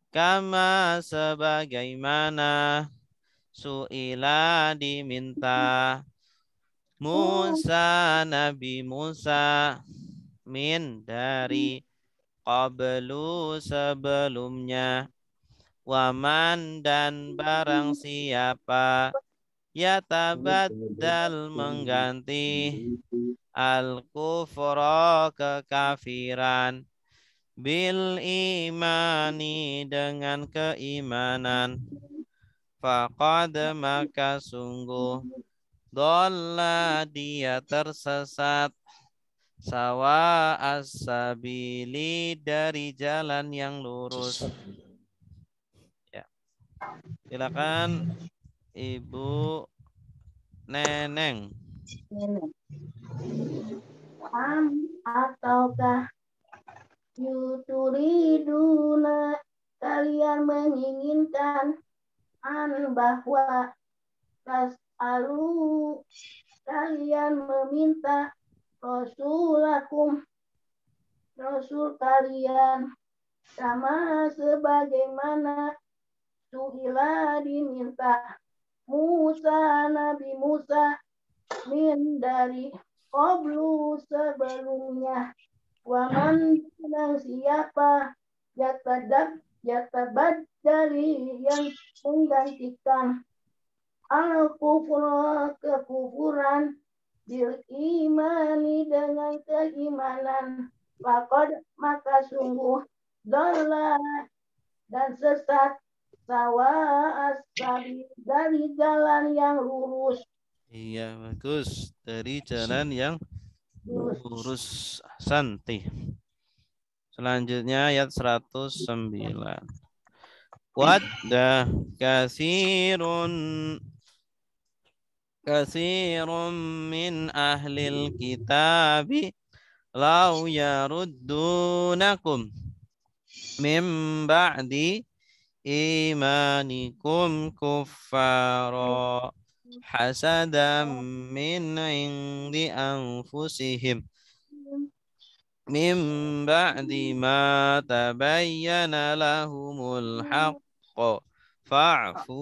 kama sebagaimana su'ila diminta Musa, Nabi Musa, min dari qablu sebelumnya, waman dan barang siapa yatabaddal mengganti al-kufra kekafiran bil imani dengan keimanan faqad maka sungguh dhalla dia tersesat sawa as-sabili dari jalan yang lurus. Ya. Silakan Ibu Neneng. Ataukah yuturiduna kalian menginginkan bahwa tas'alu kalian meminta Rasul kalian sama sebagaimana suhila diminta Nabi Musa min dari qablu sebelumnya waman dan siapa yatabaddali yang menggantikan al-kufra kekufuran bil imani dengan keimanan maka sungguh dhalla dan sesat sawa as-sabil dari jalan yang lurus. Iya, bagus. Dari jalan yang lurus. Santi. Selanjutnya ayat 109. Wadda kasirun min ahlil kitabi law yaruddunakum min ba'di imanikum kuffara hasadam min indi anfusihim min ba'di ma tabayyana lahumul haqq fa'fu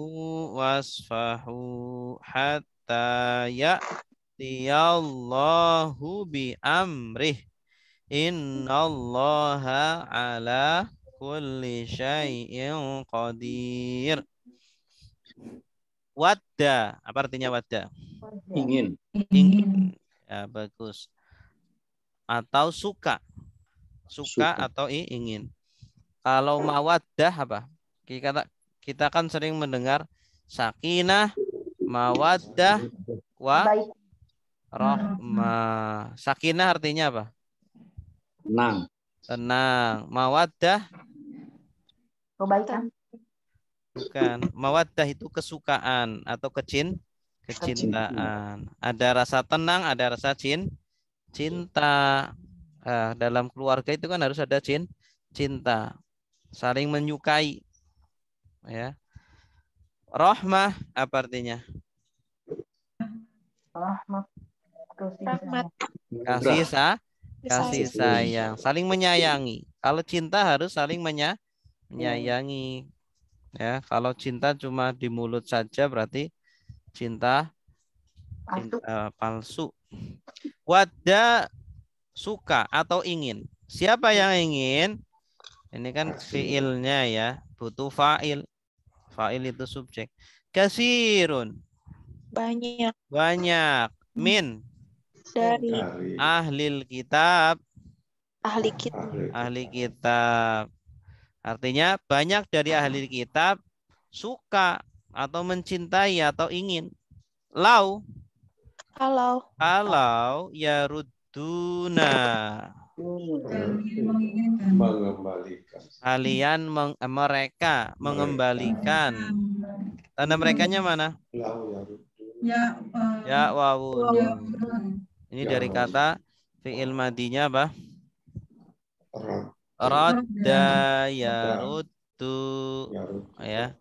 wasfahu hatta ya'tiyallahu bi amrih innallaha ala kulli syai'in qadir. Wadda, apa artinya wadda? Ingin. Ingin. Ya, bagus. Atau suka. Suka atau ingin. Kalau mawaddah apa? Kita kan sering mendengar sakinah, mawaddah, wa rahmah. Sakinah artinya apa? Tenang. Tenang. Mawaddah Kebaikan. bukan. Mawaddah itu kesukaan atau kecintaan. Ada rasa tenang, ada rasa cinta. Dalam keluarga itu kan harus ada cinta. Saling menyukai. Ya. Rahmah apa artinya? Rahmat. Kasih sayang, saling menyayangi. Kalau cinta harus saling menyayangi. Ya, kalau cinta cuma di mulut saja berarti cinta palsu. Wadda suka atau ingin. Siapa yang ingin? Ini kan fiilnya ya, butuh fa'il. Fa'il itu subjek. Kasirun. Banyak. Min. Dari Ahlil kitab. ahli kitab. Artinya banyak dari ahli kitab suka atau mencintai atau ingin. Kalau yarudduna. Kalian mereka mengembalikan. Tanda merekanya mana? Ya wawun. Ini dari kata fi'il madinya apa? Radda yaruddu. Ya.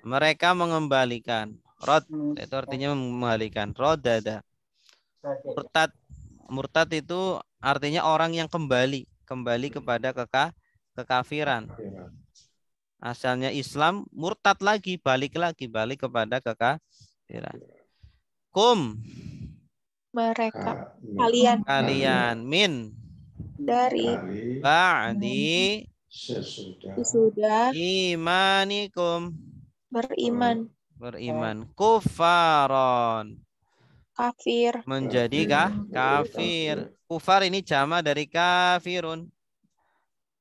Mereka mengembalikan. Rod itu artinya mengembalikan. Rodada. Murtad itu artinya orang yang kembali kepada kekafiran. Asalnya Islam, murtad lagi, balik kepada kekafiran. mereka kalian min dari ba'di sesudah imanikum beriman beriman. Kufaron, Kafir. menjadi kafir. Kufar ini jama dari kafirun.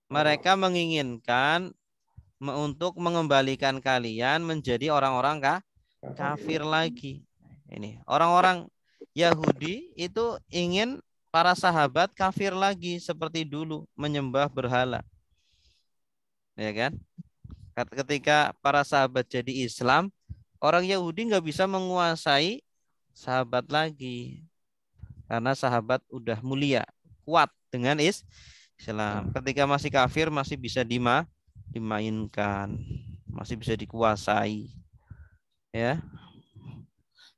Mereka menginginkan untuk mengembalikan kalian menjadi orang-orang kafir lagi. Ini orang-orang Yahudi itu ingin para sahabat kafir lagi seperti dulu, menyembah berhala. Ya kan? Ketika para sahabat jadi Islam, orang Yahudi nggak bisa menguasai sahabat lagi. Karena sahabat udah mulia, kuat dengan Islam. Ketika masih kafir masih bisa dimainkan, masih bisa dikuasai. Ya.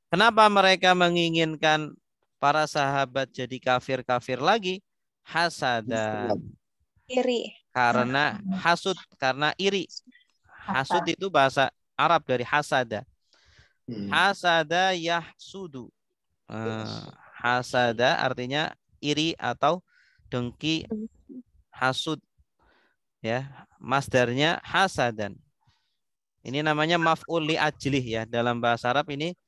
Kenapa mereka menginginkan para sahabat jadi kafir-kafir lagi? Hasadan. Iri. Karena hasud, karena iri. Hasud itu bahasa Arab dari hasada. Hasada yahsudu. Hasada artinya iri atau dengki, hasud. Ya, masdarnya hasadan. Ini namanya maf'ul li ajlih ya. Dalam bahasa Arab ini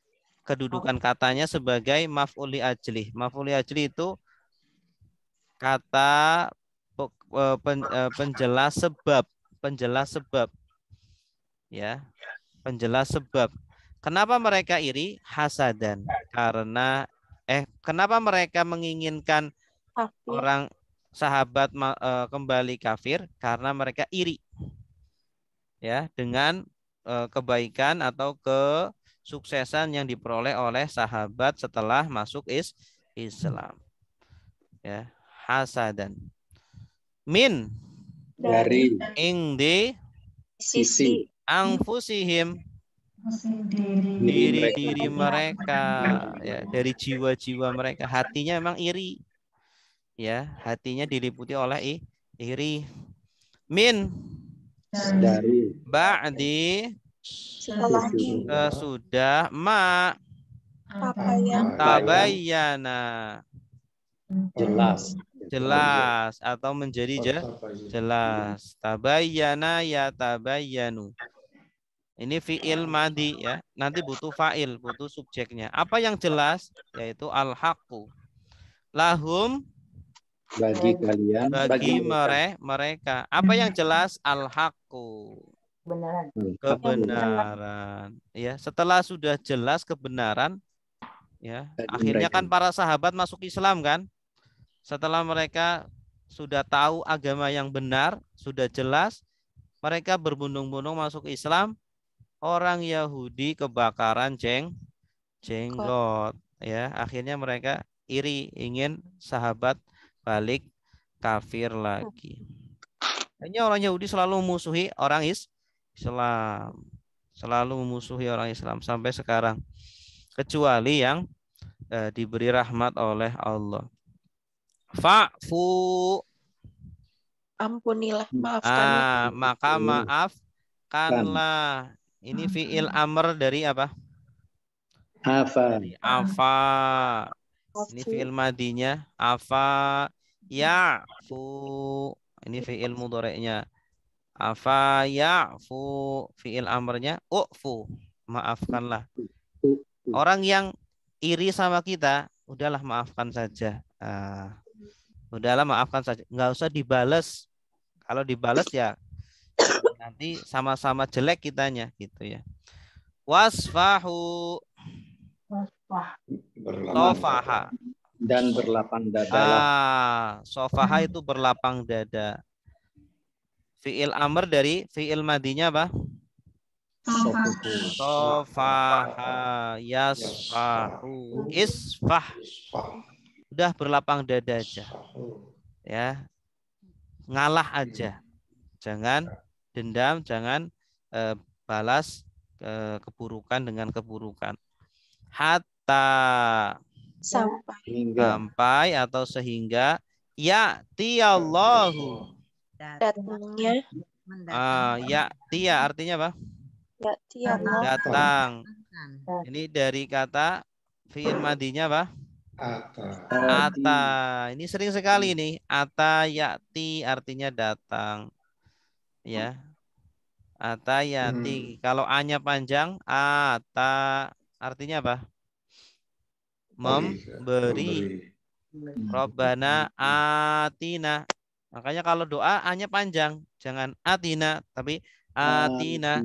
kedudukan katanya sebagai maf'ul li ajlih. Maf'ul li ajlih itu kata penjelas sebab. Ya, penjelas sebab. Kenapa mereka iri? Hasadan. Karena kenapa mereka menginginkan orang sahabat kembali kafir? Karena mereka iri. Ya, dengan kebaikan atau kesuksesan yang diperoleh oleh sahabat setelah masuk Islam. Ya, hasadan. Min Dari ingdi sisi angfusihim, diri mereka, ya, dari jiwa-jiwa mereka. Hatinya memang iri. Ya, hatinya diliputi oleh iri. Min dari ba'di setelahnya sudah ma apa yang tabayyana, jelas atau menjadi jelas. Tabayyana ya tabayyanu. Ini fi'il madi ya. Nanti butuh fa'il, butuh subjeknya. Apa yang jelas? Yaitu al-haqqu. Lahum, bagi kalian, bagi mereka. Apa yang jelas? Al-haqqu. Kebenaran. Ya, setelah sudah jelas kebenaran, ya, akhirnya kan para sahabat masuk Islam kan? Setelah mereka sudah tahu agama yang benar, sudah jelas, mereka berbondong-bondong masuk Islam. Orang Yahudi kebakaran jenggot, ya, akhirnya mereka iri, ingin sahabat balik kafir lagi. Hanya orang Yahudi selalu memusuhi orang Islam, selalu memusuhi orang Islam sampai sekarang, kecuali yang diberi rahmat oleh Allah. Fa'fu, ampunilah, maafkanlah. maka maafkanlah. Ini fi'il amr dari apa? Afa. Dari afa. Ini fi'il madinya afa ya'fu. Ini fi'il mudhari'nya afa ya'fu. Fi'il amrnya u'fu, maafkanlah. Orang yang iri sama kita, udahlah maafkan saja. Udahlah maafkan saja, nggak usah dibales. Kalau dibales ya nanti sama-sama jelek kitanya gitu ya. Wasfahu, sofaha, Dan berlapang dada. sofaha itu berlapang dada. Fi'il amr dari fi'il madinya apa? Sofaha yasfahu isfah. Udah berlapang dada aja. Ya. Ngalah aja. Jangan dendam, jangan balas keburukan dengan keburukan. Hatta, sampai atau sehingga ya tiyallahu, datangnya ya tia artinya apa? ya tiallah, Datang. Ini dari kata fi'il madinya apa? Ata. Ini sering sekali nih. Ata ya'ti artinya datang. Ya. Atayati. Kalau A-nya panjang, ata artinya apa? Memberi. Robbana atina. Makanya kalau doa A-nya panjang, jangan atina, tapi atina.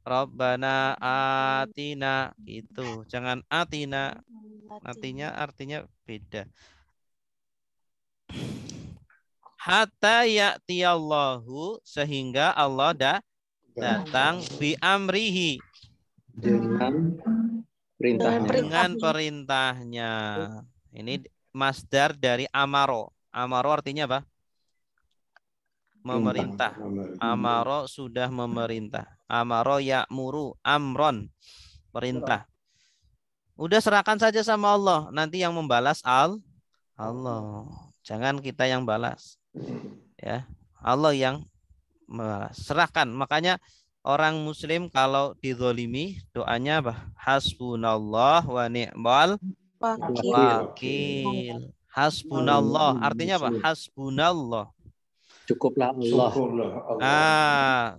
Robbana atina itu. Jangan atina. Artinya beda. Hatta ya'tiyallahu, sehingga Allah datang bi amrihi, Dengan perintahnya. dengan perintahnya. Ini masdar dari amaro. Amaro artinya apa? Memerintah. Amaro sudah memerintah. Amaro ya'muru, amron, perintah. Udah serahkan saja sama Allah. Nanti yang membalas Allah. Jangan kita yang balas. Ya, Allah yang membalas. Serahkan. Makanya orang muslim kalau dizolimi, doanya apa? Hasbunallah wa ni'mal wakil. Hasbunallah. Artinya apa? Hasbunallah. Cukuplah Allah.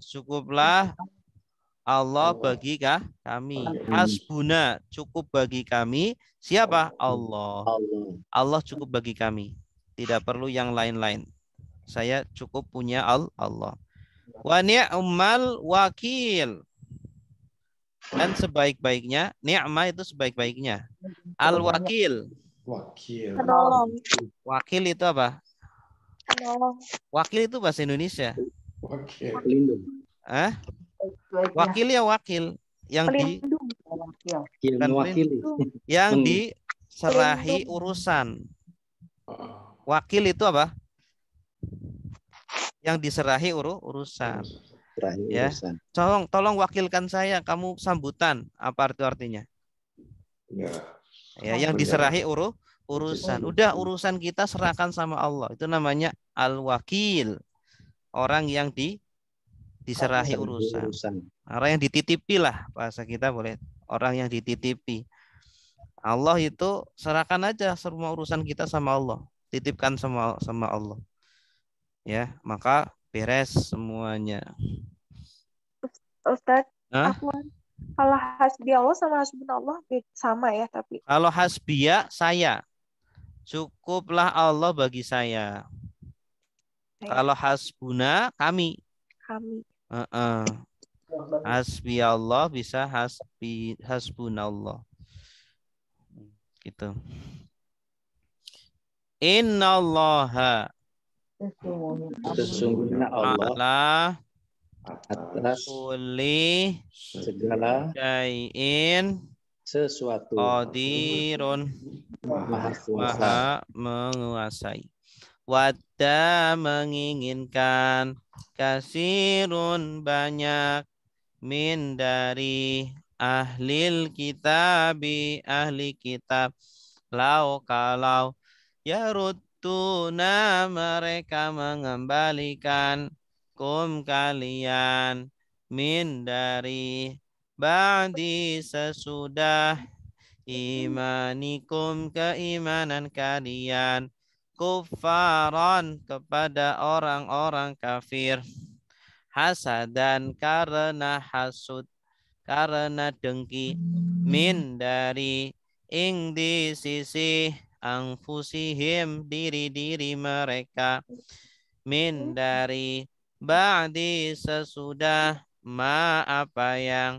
Cukuplah Allah bagi kami. Hasbuna, cukup bagi kami. Siapa? Allah. Allah cukup bagi kami. Tidak perlu yang lain-lain. Saya cukup punya Allah. Wa ni'mal wakil. Dan sebaik-baiknya, ni'mah itu sebaik-baiknya. Al-wakil. Penolong. Wakil itu apa? Penolong. Wakil itu bahasa Indonesia. Pelindung. Wakil ya wakil. Yang yang diserahi urusan. Wakil itu apa? Yang diserahi urusan. Ya. Tolong wakilkan saya, kamu sambutan. Apa artinya? Ya, yang diserahi urusan. Udah, urusan kita serahkan sama Allah. Itu namanya al-wakil. Orang yang diserahi urusan. Orang yang dititipi lah, bahasa kita boleh. Orang yang dititipi. Allah itu serahkan aja semua urusan kita sama Allah. Titipkan sama Allah. Ya, maka beres semuanya. Ustaz, kalau hasbi Allah sama hasbunallah sama ya, tapi kalau hasbiya saya, cukuplah Allah bagi saya. Kalau hasbuna kami. Hasbi Allah bisa hasbunallah. Gitu. Innallaha, sesungguhnya Allah atas kulli segala syai'in sesuatu qadirun, maha menguasai. Wadda menginginkan, kasirun banyak, min dari ahlil kitabi ahli kitab, lau kalau yarutuna mereka mengembalikan kalian min dari ba'di sesudah imanikum keimanan kalian, kufaran kepada orang-orang kafir, hasadan karena hasud, karena dengki, min dari ing di sisi angfusihim diri-diri mereka, min dari ba'di sesudah ma apa yang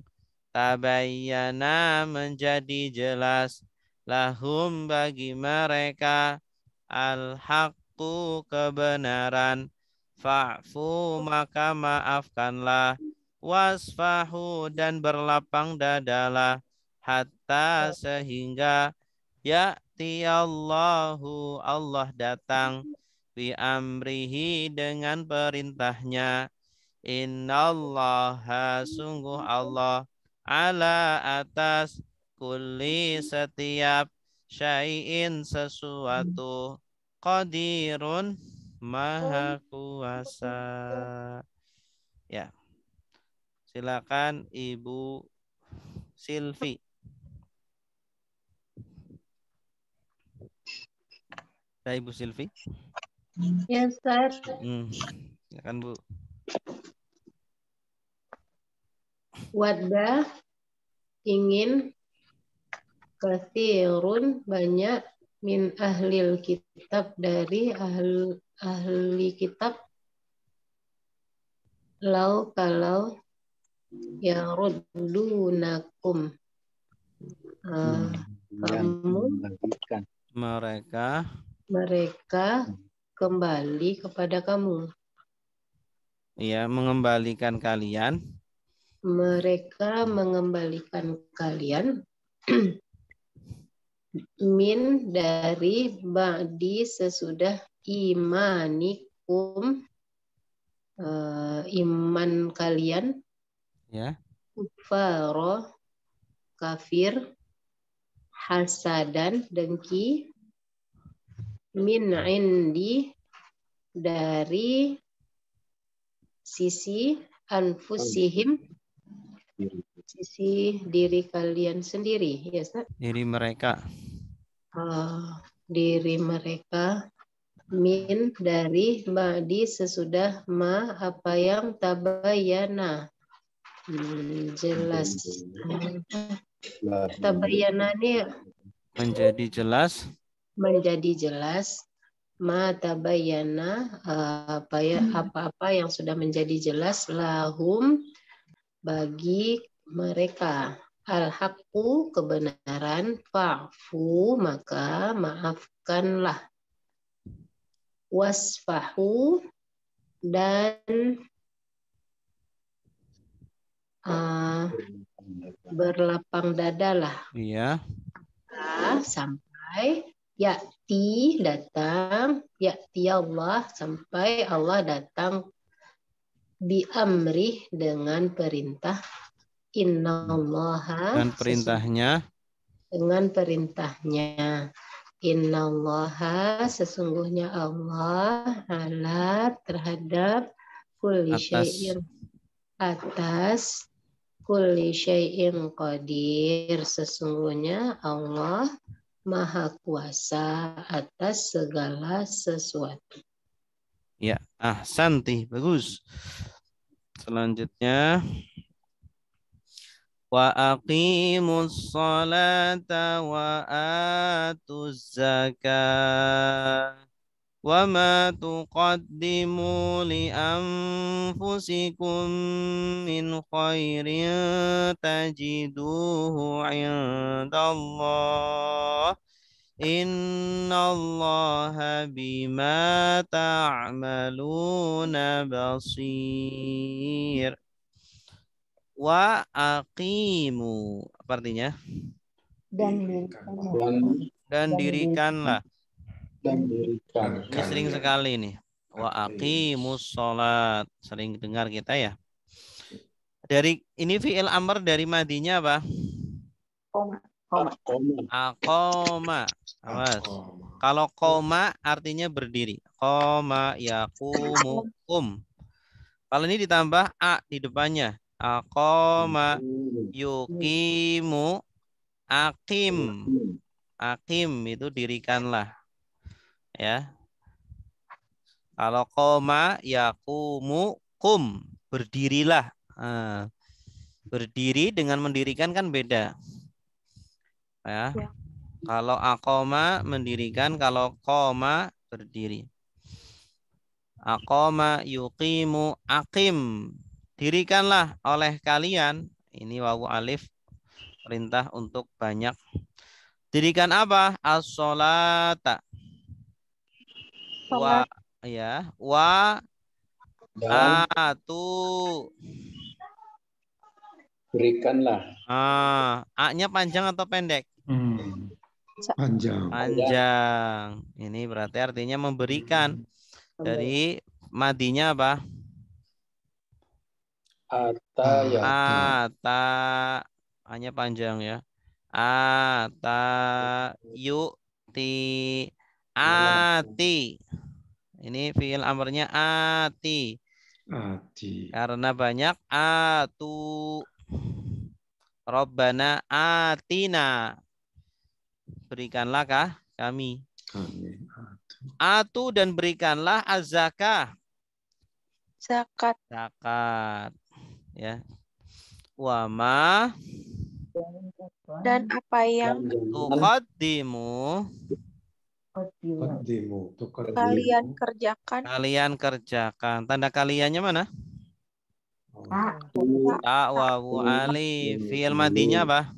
tabayyana menjadi jelas, lahum bagi mereka, al-haqqu kebenaran, fa'fu maka maafkanlah, wasfahu dan berlapang dadalah, hatta sehingga ya'tiyallahu Allah datang, bi amrihi dengan perintahnya, innallaha sungguh Allah, ala atas kulli setiap syai'in sesuatu, qadirun maha kuasa. Ya. Silakan Ibu Silvi. Ibu Silvi. Ya, Ustaz. Silakan Bu. Wadda ingin, katsirun banyak, min ahlil kitab dari ahli kitab, lau kalau yaruddunakum yang kamu membagikan mereka kembali kepada kamu. Ya, mengembalikan kalian. Mereka mengembalikan kalian min dari ba'di sesudah imanikum iman kalian, Ya. kufaro kafir, hasadan dengki, min indi dari sisi anfusihim, sisi diri kalian sendiri, ya Ustaz? Diri mereka. Diri mereka, min dari ba'di sesudah ma apa yang tabayana, jelas. Tabayana ini Menjadi jelas. menjadi jelas, ma tabayana apa-apa yang sudah menjadi jelas, lahum bagi mereka, al-haqqu kebenaran, fa'fu maka maafkanlah, wasfahu dan berlapang dadalah. Iya. Sampai ya'ti datang, ya'ti Allah sampai Allah datang, bi amri dengan perintah, innallaha Dan perintahnya. dengan perintahnya, innallaha sesungguhnya Allah ala terhadap kulli syai'in atas kulli syai'in qadir, sesungguhnya Allah maha kuasa atas segala sesuatu. Ya, ahsanti, bagus. Selanjutnya, wa aqimus salata wa atuz zakah wa ma tuqaddimu li anfusikum min khairin tajiduhu indallah. Innallaha bima ta'maluna basir. Wa aqimu, apa artinya? Dan dirikanlah. Ini sering sekali nih. Wa aqimus sholat. Sering dengar kita ya. Dari ini fi'il amr dari madinya apa? Aqoma. Awas. Kalau koma artinya berdiri. Qoma yaqumu kum. Kalau ini ditambah a di depannya. Aqoma yuqimu aqim. Aqim itu dirikanlah. Ya. Kalau qoma yaqumu kum, berdirilah. Berdiri dengan mendirikan kan beda. Ya. Kalau aqoma mendirikan, kalau qoma berdiri. Aqoma yuqimu aqim, dirikanlah oleh kalian. Ini wawu alif, perintah untuk banyak. Dirikan apa? As-sholata. Wa ya, wa atu. Berikanlah. A-nya panjang atau pendek? Panjang. Panjang. Ini berarti artinya memberikan. Dari madinya apa? Ata ya. Ata. A-nya panjang ya. Ata yu'ti ati. Ini fi'il amrnya ati. Karena banyak atu. Rabbana atina. Berikanlah kah kami. Atu dan berikanlah az-zakah. Zakat. Zakat. Ya. Wama Dan apa yang tuqaddimu kalian kerjakan. kalian kerjakan. Tanda kaliannya mana? Ta, wawu, alif. Fi'il madinya apa?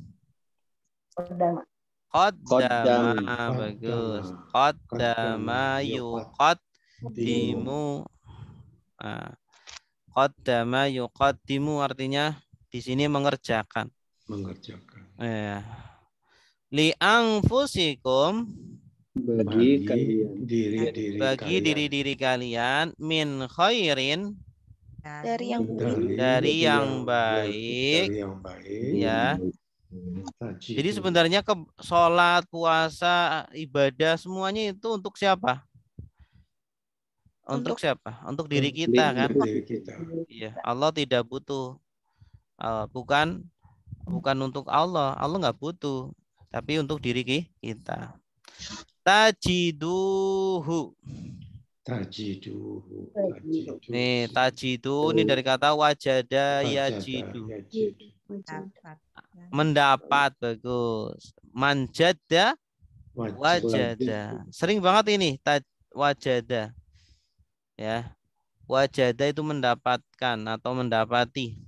Qaddama. Bagus. Qaddama yuqaddimu. Nah, qaddama yuqaddimu artinya di sini mengerjakan. Ya. Li anfusikum Bagi kalian. bagi diri-diri kalian min khairin Dari yang dari yang baik ya. Jadi sebenarnya sholat, puasa, ibadah semuanya itu untuk siapa? Untuk siapa? Untuk diri kita kan? Iya, Allah tidak butuh. Bukan untuk Allah. Allah nggak butuh, tapi untuk diri kita. Tajiduhu. Nih, tajidu ini dari kata wajada yajidu. Mendapat, bagus. Manjada wajada. Sering banget ini wajada. Ya. Wajada itu mendapatkan atau mendapati.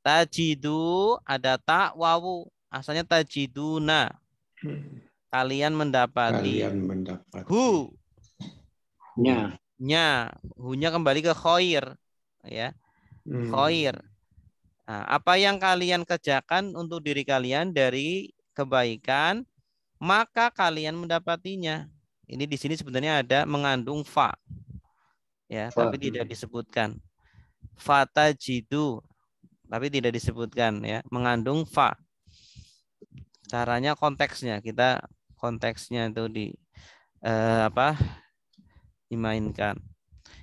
Tajidu ada tak wawu. Asalnya tajiduna. Kalian mendapati. Hu. Hu-nya kembali ke khair. Ya. Khair. Nah, apa yang kalian kerjakan untuk diri kalian dari kebaikan, maka kalian mendapatinya. Ini di sini sebenarnya ada mengandung fa. Ya, tapi tidak disebutkan. Fatajidu. Tapi tidak disebutkan ya, mengandung fa. Caranya konteksnya, kita konteksnya itu dimainkan.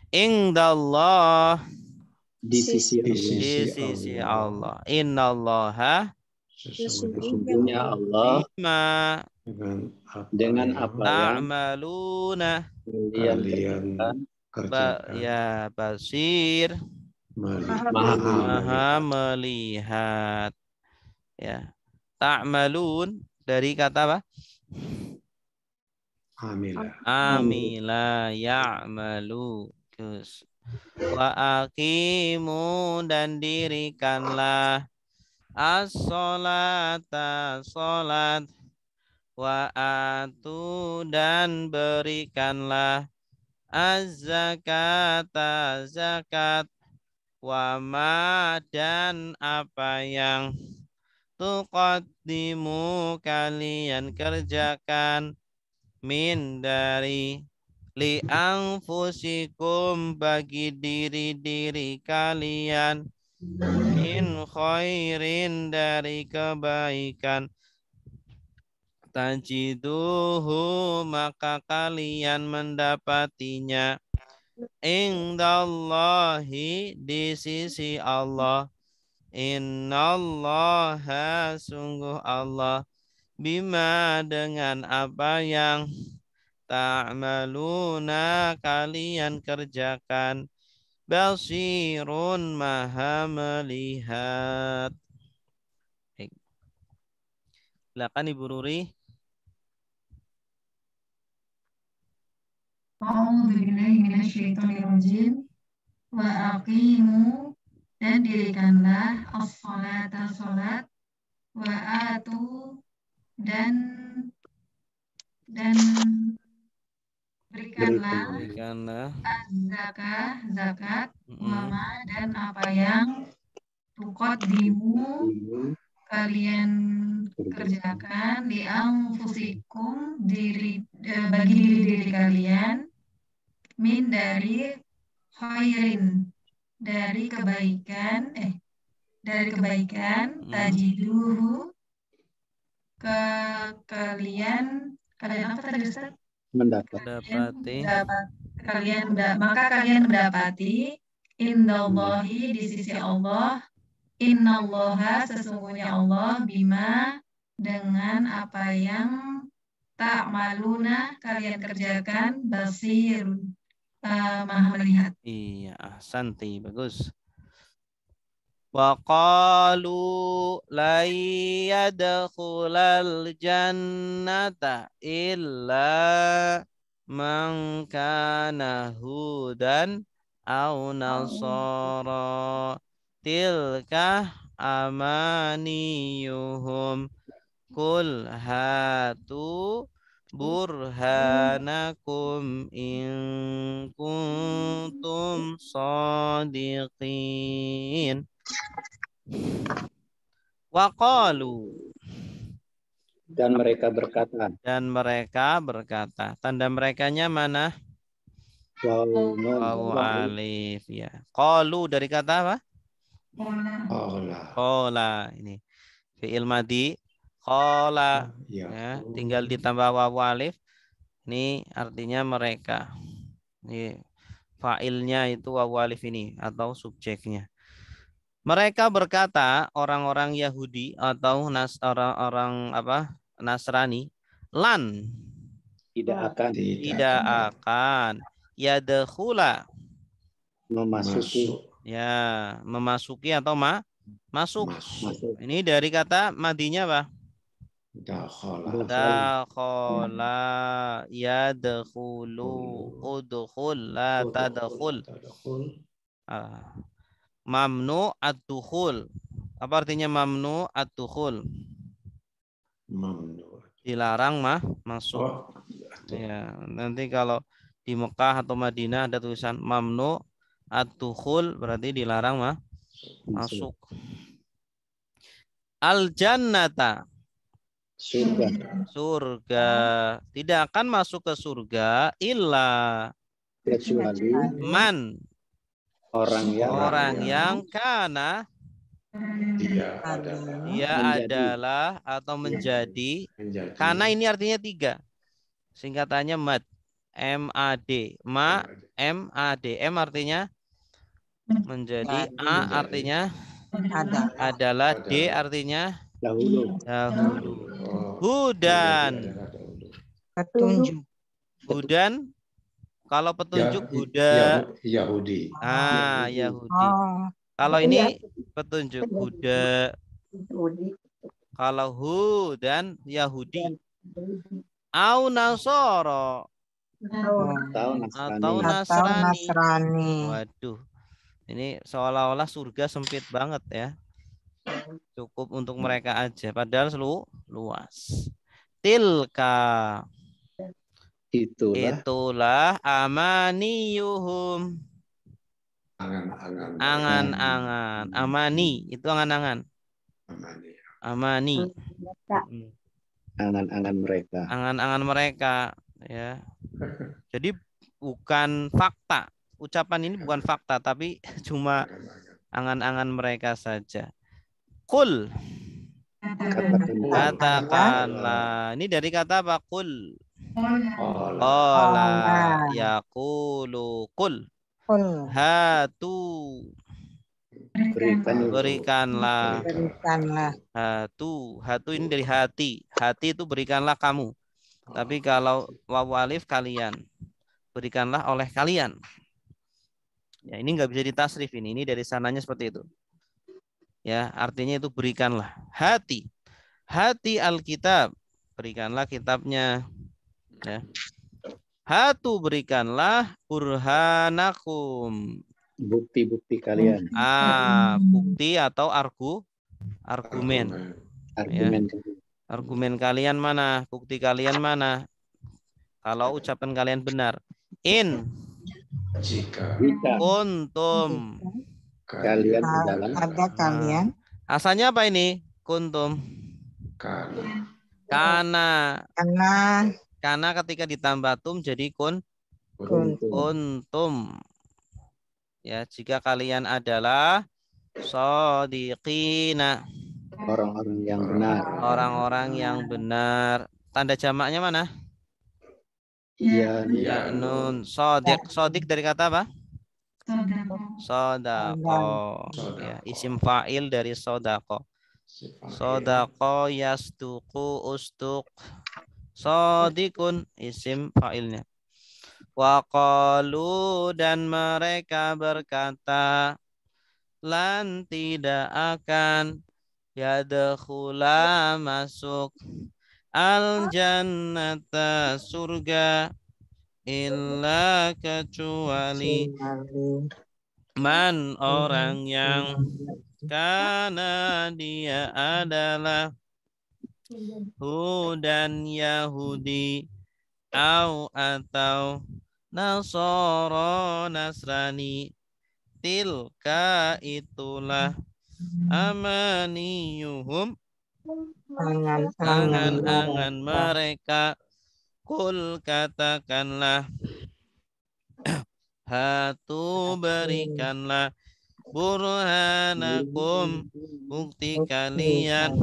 Indallah Di sisi Allah. Innallaha sesungguhnya Allah bima dengan apa yang ta'maluna kalian basir maha melihat. Ya. Ta'malun dari kata apa? Amila ya'malu. Wa aqimu dan dirikanlah as-sholata salat, wa atu dan berikanlah az-zakata zakat, wa ma dan apa yang tuqaddimu kalian kerjakan min dari li anfusikum bagi diri-diri kalian min khairin dari kebaikan tajiduhu maka kalian mendapatinya indallahi di sisi Allah. Innallaha sungguh Allah bima dengan apa yang ta'maluna kalian kerjakan basirun maha melihat. Silakan Ibu Ruri. A'udzubillahi minasyaitonirrajim. Wa aqimu dan dirikanlah as-sholata salat, wa atu dan berikanlah az-zakah zakat, wa ma dan apa yang tuqaddimu kalian kerjakan di anfusikum bagi diri kalian min dari khairin dari kebaikan tajiduhu kalian apa tadi Ustaz? Mendapati. Maka kalian mendapati indallahi di sisi Allah. Innallaha sesungguhnya Allah bima dengan apa yang ta'maluna kalian kerjakan basir maha melihat. Iya, santai, bagus. Wa qalu la yadkhulal jannata illa man kana hudan aw nasara tilka amaniyuhum kul hatu burhanakum in kuntum shadiqin. Waqalu, dan mereka berkata. Dan mereka berkata. Tanda merekanya mana? Waw alif ya. Qalu dari kata apa? Qala. Ini fi'il madhi. Qala ya, tinggal ditambah waw alif. Ini artinya mereka. Ini fa'ilnya itu waw alif ini atau subjeknya. Mereka berkata, orang-orang Yahudi atau orang-orang apa? Nasrani, lan tidak akan yadkhula memasuki atau masuk. Ini dari kata madinya apa? Dakhala yadkhulu udkhul la tadkhul. Mamnu ad-dukhul. Apa artinya mamnu ad-dukhul? Dilarang masuk. Ya, nanti kalau di Mekah atau Madinah ada tulisan mamnu ad-dukhul berarti dilarang masuk. Al-jannata. Surga. Tidak akan masuk ke surga illa kecuali man. Orang yang kana dia adalah atau menjadi. Karena ini artinya 3. Singkatannya mad. M-A-D. M-A-D. M artinya menjadi. A artinya adalah. D artinya dahulu. Hudan. Petunjuk. Hudan. Kalau petunjuk Buddha. Yahudi. Yahudi. Kalau ini petunjuk Buddha. Kalau Hudan Yahudi. Au Nasoro. Atau Nasrani. Waduh. Ini seolah-olah surga sempit banget ya. Cukup untuk mereka aja. Padahal luas. Tilka. Itulah amaniyuhum. Angan-angan. Amani itu angan-angan. Amani. Angan-angan mereka. Angan-angan mereka ya. Jadi bukan fakta. Ucapan ini bukan fakta tapi cuma angan-angan mereka saja. Qul. Katakanlah. Ini dari kata apa? Qul. Qala yaqulu qul hatu berikanlah. Hatu ini dari hati itu berikanlah kamu. Tapi kalau waw alif kalian, berikanlah oleh kalian. Ya, ini nggak bisa ditasrif ini dari sananya seperti itu. Ya, artinya itu berikanlah. Hati Alkitab, berikanlah kitabnya. Ya. Hatu berikanlah burhanakum. Bukti-bukti kalian. Bukti atau argumen. Argumen kalian mana? Bukti kalian mana? Kalau ucapan kalian benar. Jika kuntum kalian ada kalian. Asalnya apa ini? Kuntum. Karena ketika ditambah tum jadi kuntum. Ya, jika kalian adalah shodiqina. Orang-orang yang benar. Orang-orang yang benar. Tanda jamaknya mana? Ya, nun. Shodiq dari kata apa? Sodako. Ya, isim fa'il dari sodako. Sodako yasduku ustuk. Sodikun isim fa'ilnya. Wa qalu dan mereka berkata lan tidak akan yadkhula masuk al jannata surga illa kecuali man orang yang karena dia adalah hudan Yahudi atau Nasoro Nasrani. Tilka itulah amaniyuhum angan-angan mereka. Kul katakanlah, hatu berikanlah burhanakum bukti kalian,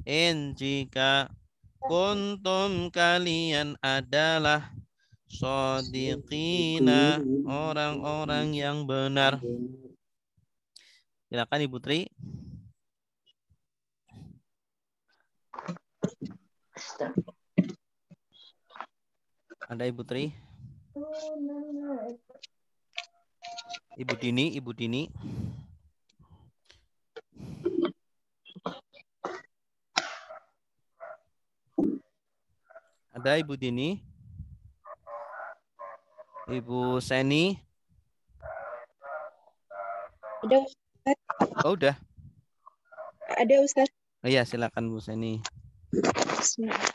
in jika kuntum kalian adalah shodiqina orang-orang yang benar. Silakan Ibu Tri. Ada Ibu Tri? Ibu Dini, Ibu Dini. Ada Ibu Dini? Ibu Seni? Ada Ustaz. Oh, udah. Ada Ustaz. Oh, iya, silakan Bu Seni. Bismillah.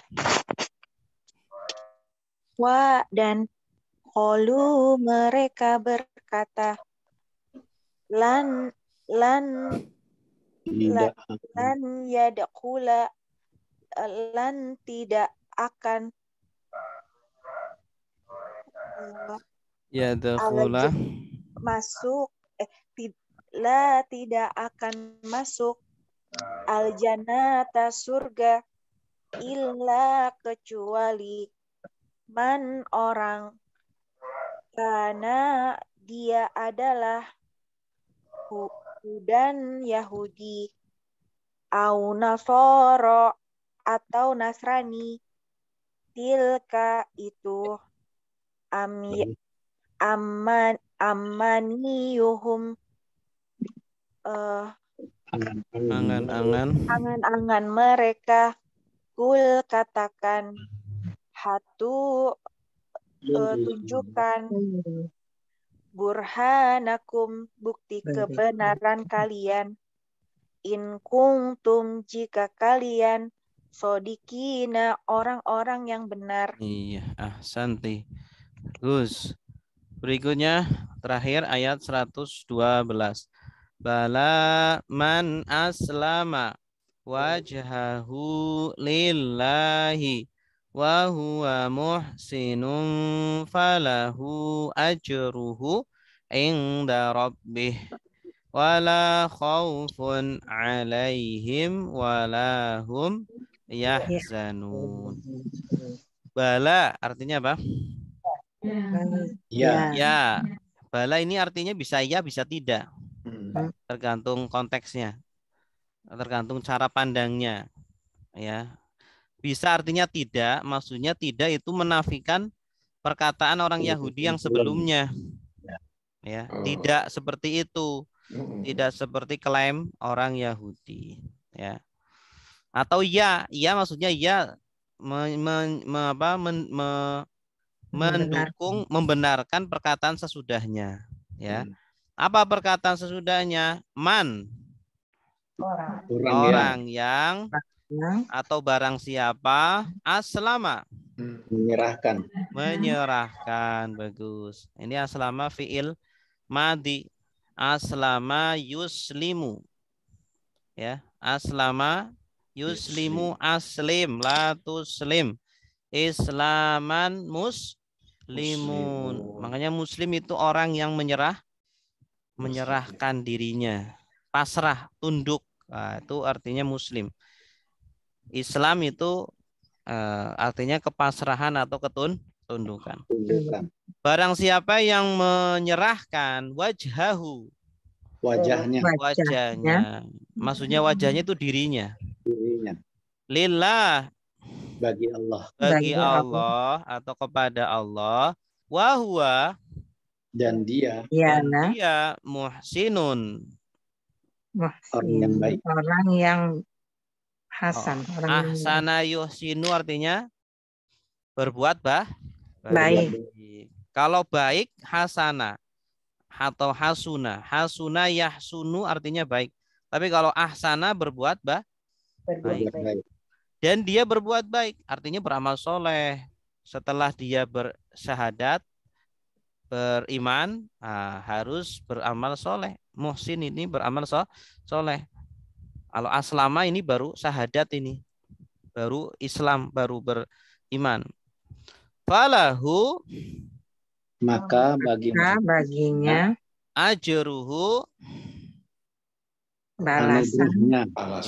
Wa dan qalu mereka berkata lan yadkhula lan tidak akan yadkhula masuk tidak akan masuk al jannata surga illa kecuali man orang karena dia adalah hudan Yahudi au Nasoro atau Nasrani. Tilka itu amaniyuhum angan-angan mereka. Kul katakan, hatu tunjukkan burhanakum bukti kebenaran kalian, in kuntum jika kalian sodikina orang-orang yang benar. Iya, ahsanti. Bagus. Berikutnya terakhir ayat 112. Bala man aslama wajhahu lillahi wa huwa muhsinun falahu ajruhu inda rabbih wala khaufun alaihim wala hum yahzanun. Bala artinya apa? Ya. Ya. Bala ini artinya bisa ya, bisa tidak. Tergantung konteksnya. Tergantung cara pandangnya. Ya. Bisa artinya tidak, maksudnya tidak itu menafikan perkataan orang Yahudi yang sebelumnya. Ya, tidak seperti itu. Tidak seperti klaim orang Yahudi, ya. Atau ya maksudnya ya mendukung, membenarkan perkataan sesudahnya, ya. Apa perkataan sesudahnya? Man, orang yang atau barang siapa aslama, menyerahkan. Bagus. Ini aslama fiil madi. Aslama yuslimu, ya. Aslama yuslimu, aslim la tuslim, islaman muslimun. Makanya muslim itu orang yang menyerahkan dirinya, pasrah, tunduk. Nah, itu artinya muslim. Islam itu artinya kepasrahan atau ketundukan. Barang siapa yang menyerahkan wajhahu, wajahnya. Maksudnya wajahnya itu dirinya. Lillah, bagi Allah atau kepada Allah, wa huwa, dan dia muhsinun, Orang yang baik. Orang yang hasan. Orang yang Ahsana yuhsinu artinya berbuat baik. Kalau baik hasana atau hasuna. Hasuna yahsunu artinya baik. Tapi kalau ahsana berbuat baik. Dan dia berbuat baik artinya beramal soleh. Setelah dia bersyahadat, beriman, harus beramal soleh. Muhsin ini beramal soleh. Kalau aslama ini baru syahadat ini. Baru Islam, baru beriman. Falahu Maka baginya ajruhu balasan.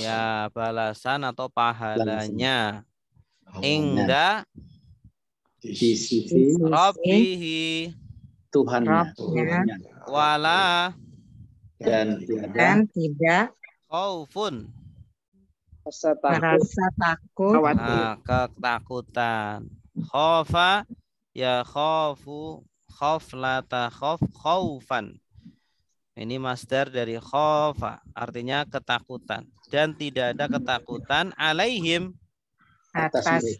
Ya, balasan atau pahalanya. Inda di sisi Rabbihi Tuhannya. Wala Dan tidak khaufun merasa takut. ketakutan. Khofa ya khofu khoflata khaufan. Ini masdar dari khofa, artinya ketakutan. Dan tidak ada ketakutan alaihim atas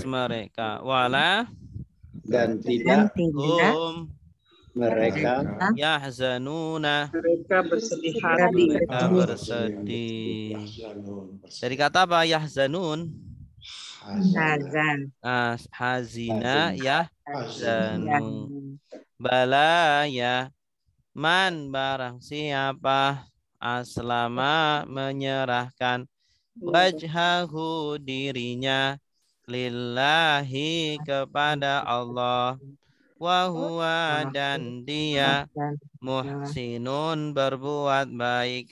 mereka. Wala dan tidak mereka yahzanuna mereka bersedih Dari kata apa? Yahzanun. Hazina yahzanun. Bala ya man barang siapa aslama menyerahkan wajhahu dirinya lillahi kepada Allah wa huwa dan dia muhsinun berbuat baik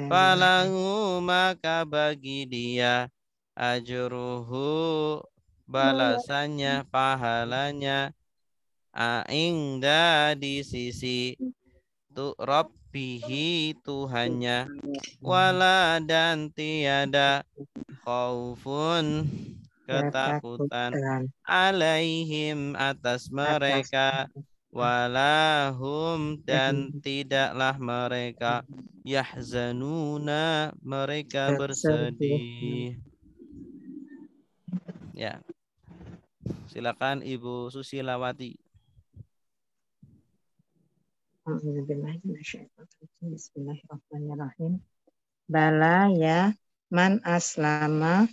falahu maka bagi dia ajruhu balasannya pahalanya inda di sisi Rabbihi Tuhannya wala dan tiada khaufun ketakutan alaihim atas mereka walahum dan tidaklah mereka yahzanuna mereka bersedih. Ya, silakan Ibu Susilawati. Bismillahirrahmanirrahim. Bala ya man aslama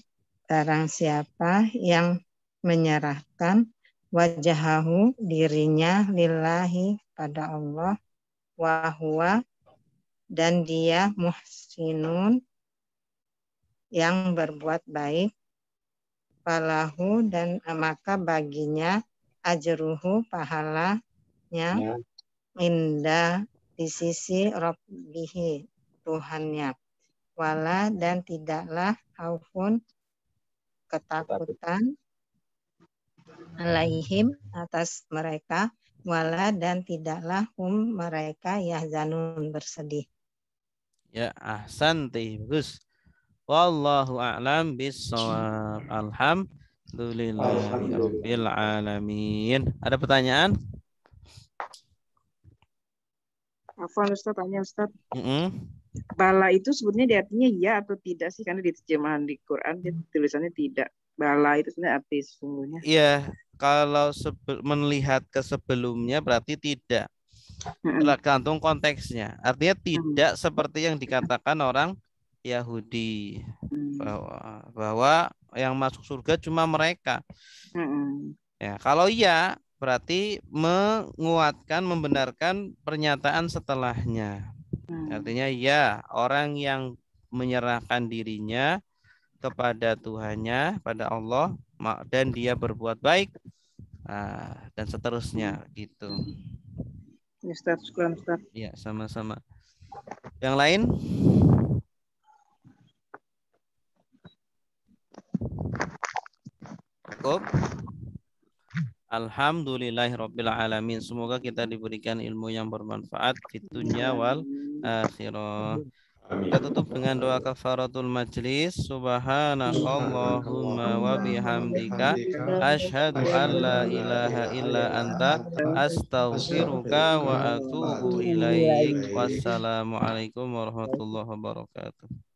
barang siapa yang menyerahkan wajahahu dirinya lillahi pada Allah wa huwa dan dia muhsinun yang berbuat baik falahu dan maka baginya ajruhu pahalanya inda di sisi Rabbihi Tuhannya wala dan tidaklah khaufun ketakutan alaihim atas mereka wala dan tidaklah mereka yahzanun bersedih. Ya, ahsanti bagus. Wallahu a'lam bissawab. Alhamdulillahirabbil alamin. Ada pertanyaan? Afwan Ustaz, tanya Ustaz. Bala itu sebenarnya artinya ya atau tidak sih? Karena di terjemahan di Quran dia tulisannya tidak. Bala itu sebenarnya arti sesungguhnya. Iya, kalau melihat ke sebelumnya berarti tidak. Tergantung konteksnya. Artinya tidak seperti yang dikatakan orang Yahudi bahwa yang masuk surga cuma mereka. Ya, kalau iya berarti menguatkan, membenarkan pernyataan setelahnya. Artinya ya, orang yang menyerahkan dirinya kepada Tuhannya, pada Allah, dan dia berbuat baik, dan seterusnya gitu. Ustaz, syukuran Ustaz. Ya, sama-sama. Yang lain? Cukup? Alhamdulillahirabbil alamin. Semoga kita diberikan ilmu yang bermanfaat di dunia wal akhirah. Kita tutup dengan doa kafaratul majlis. Subhanakallahumma wa bihamdika asyhadu an la ilaha illa anta astaghfiruka wa atubu ilaik. Wassalamualaikum warahmatullahi wabarakatuh.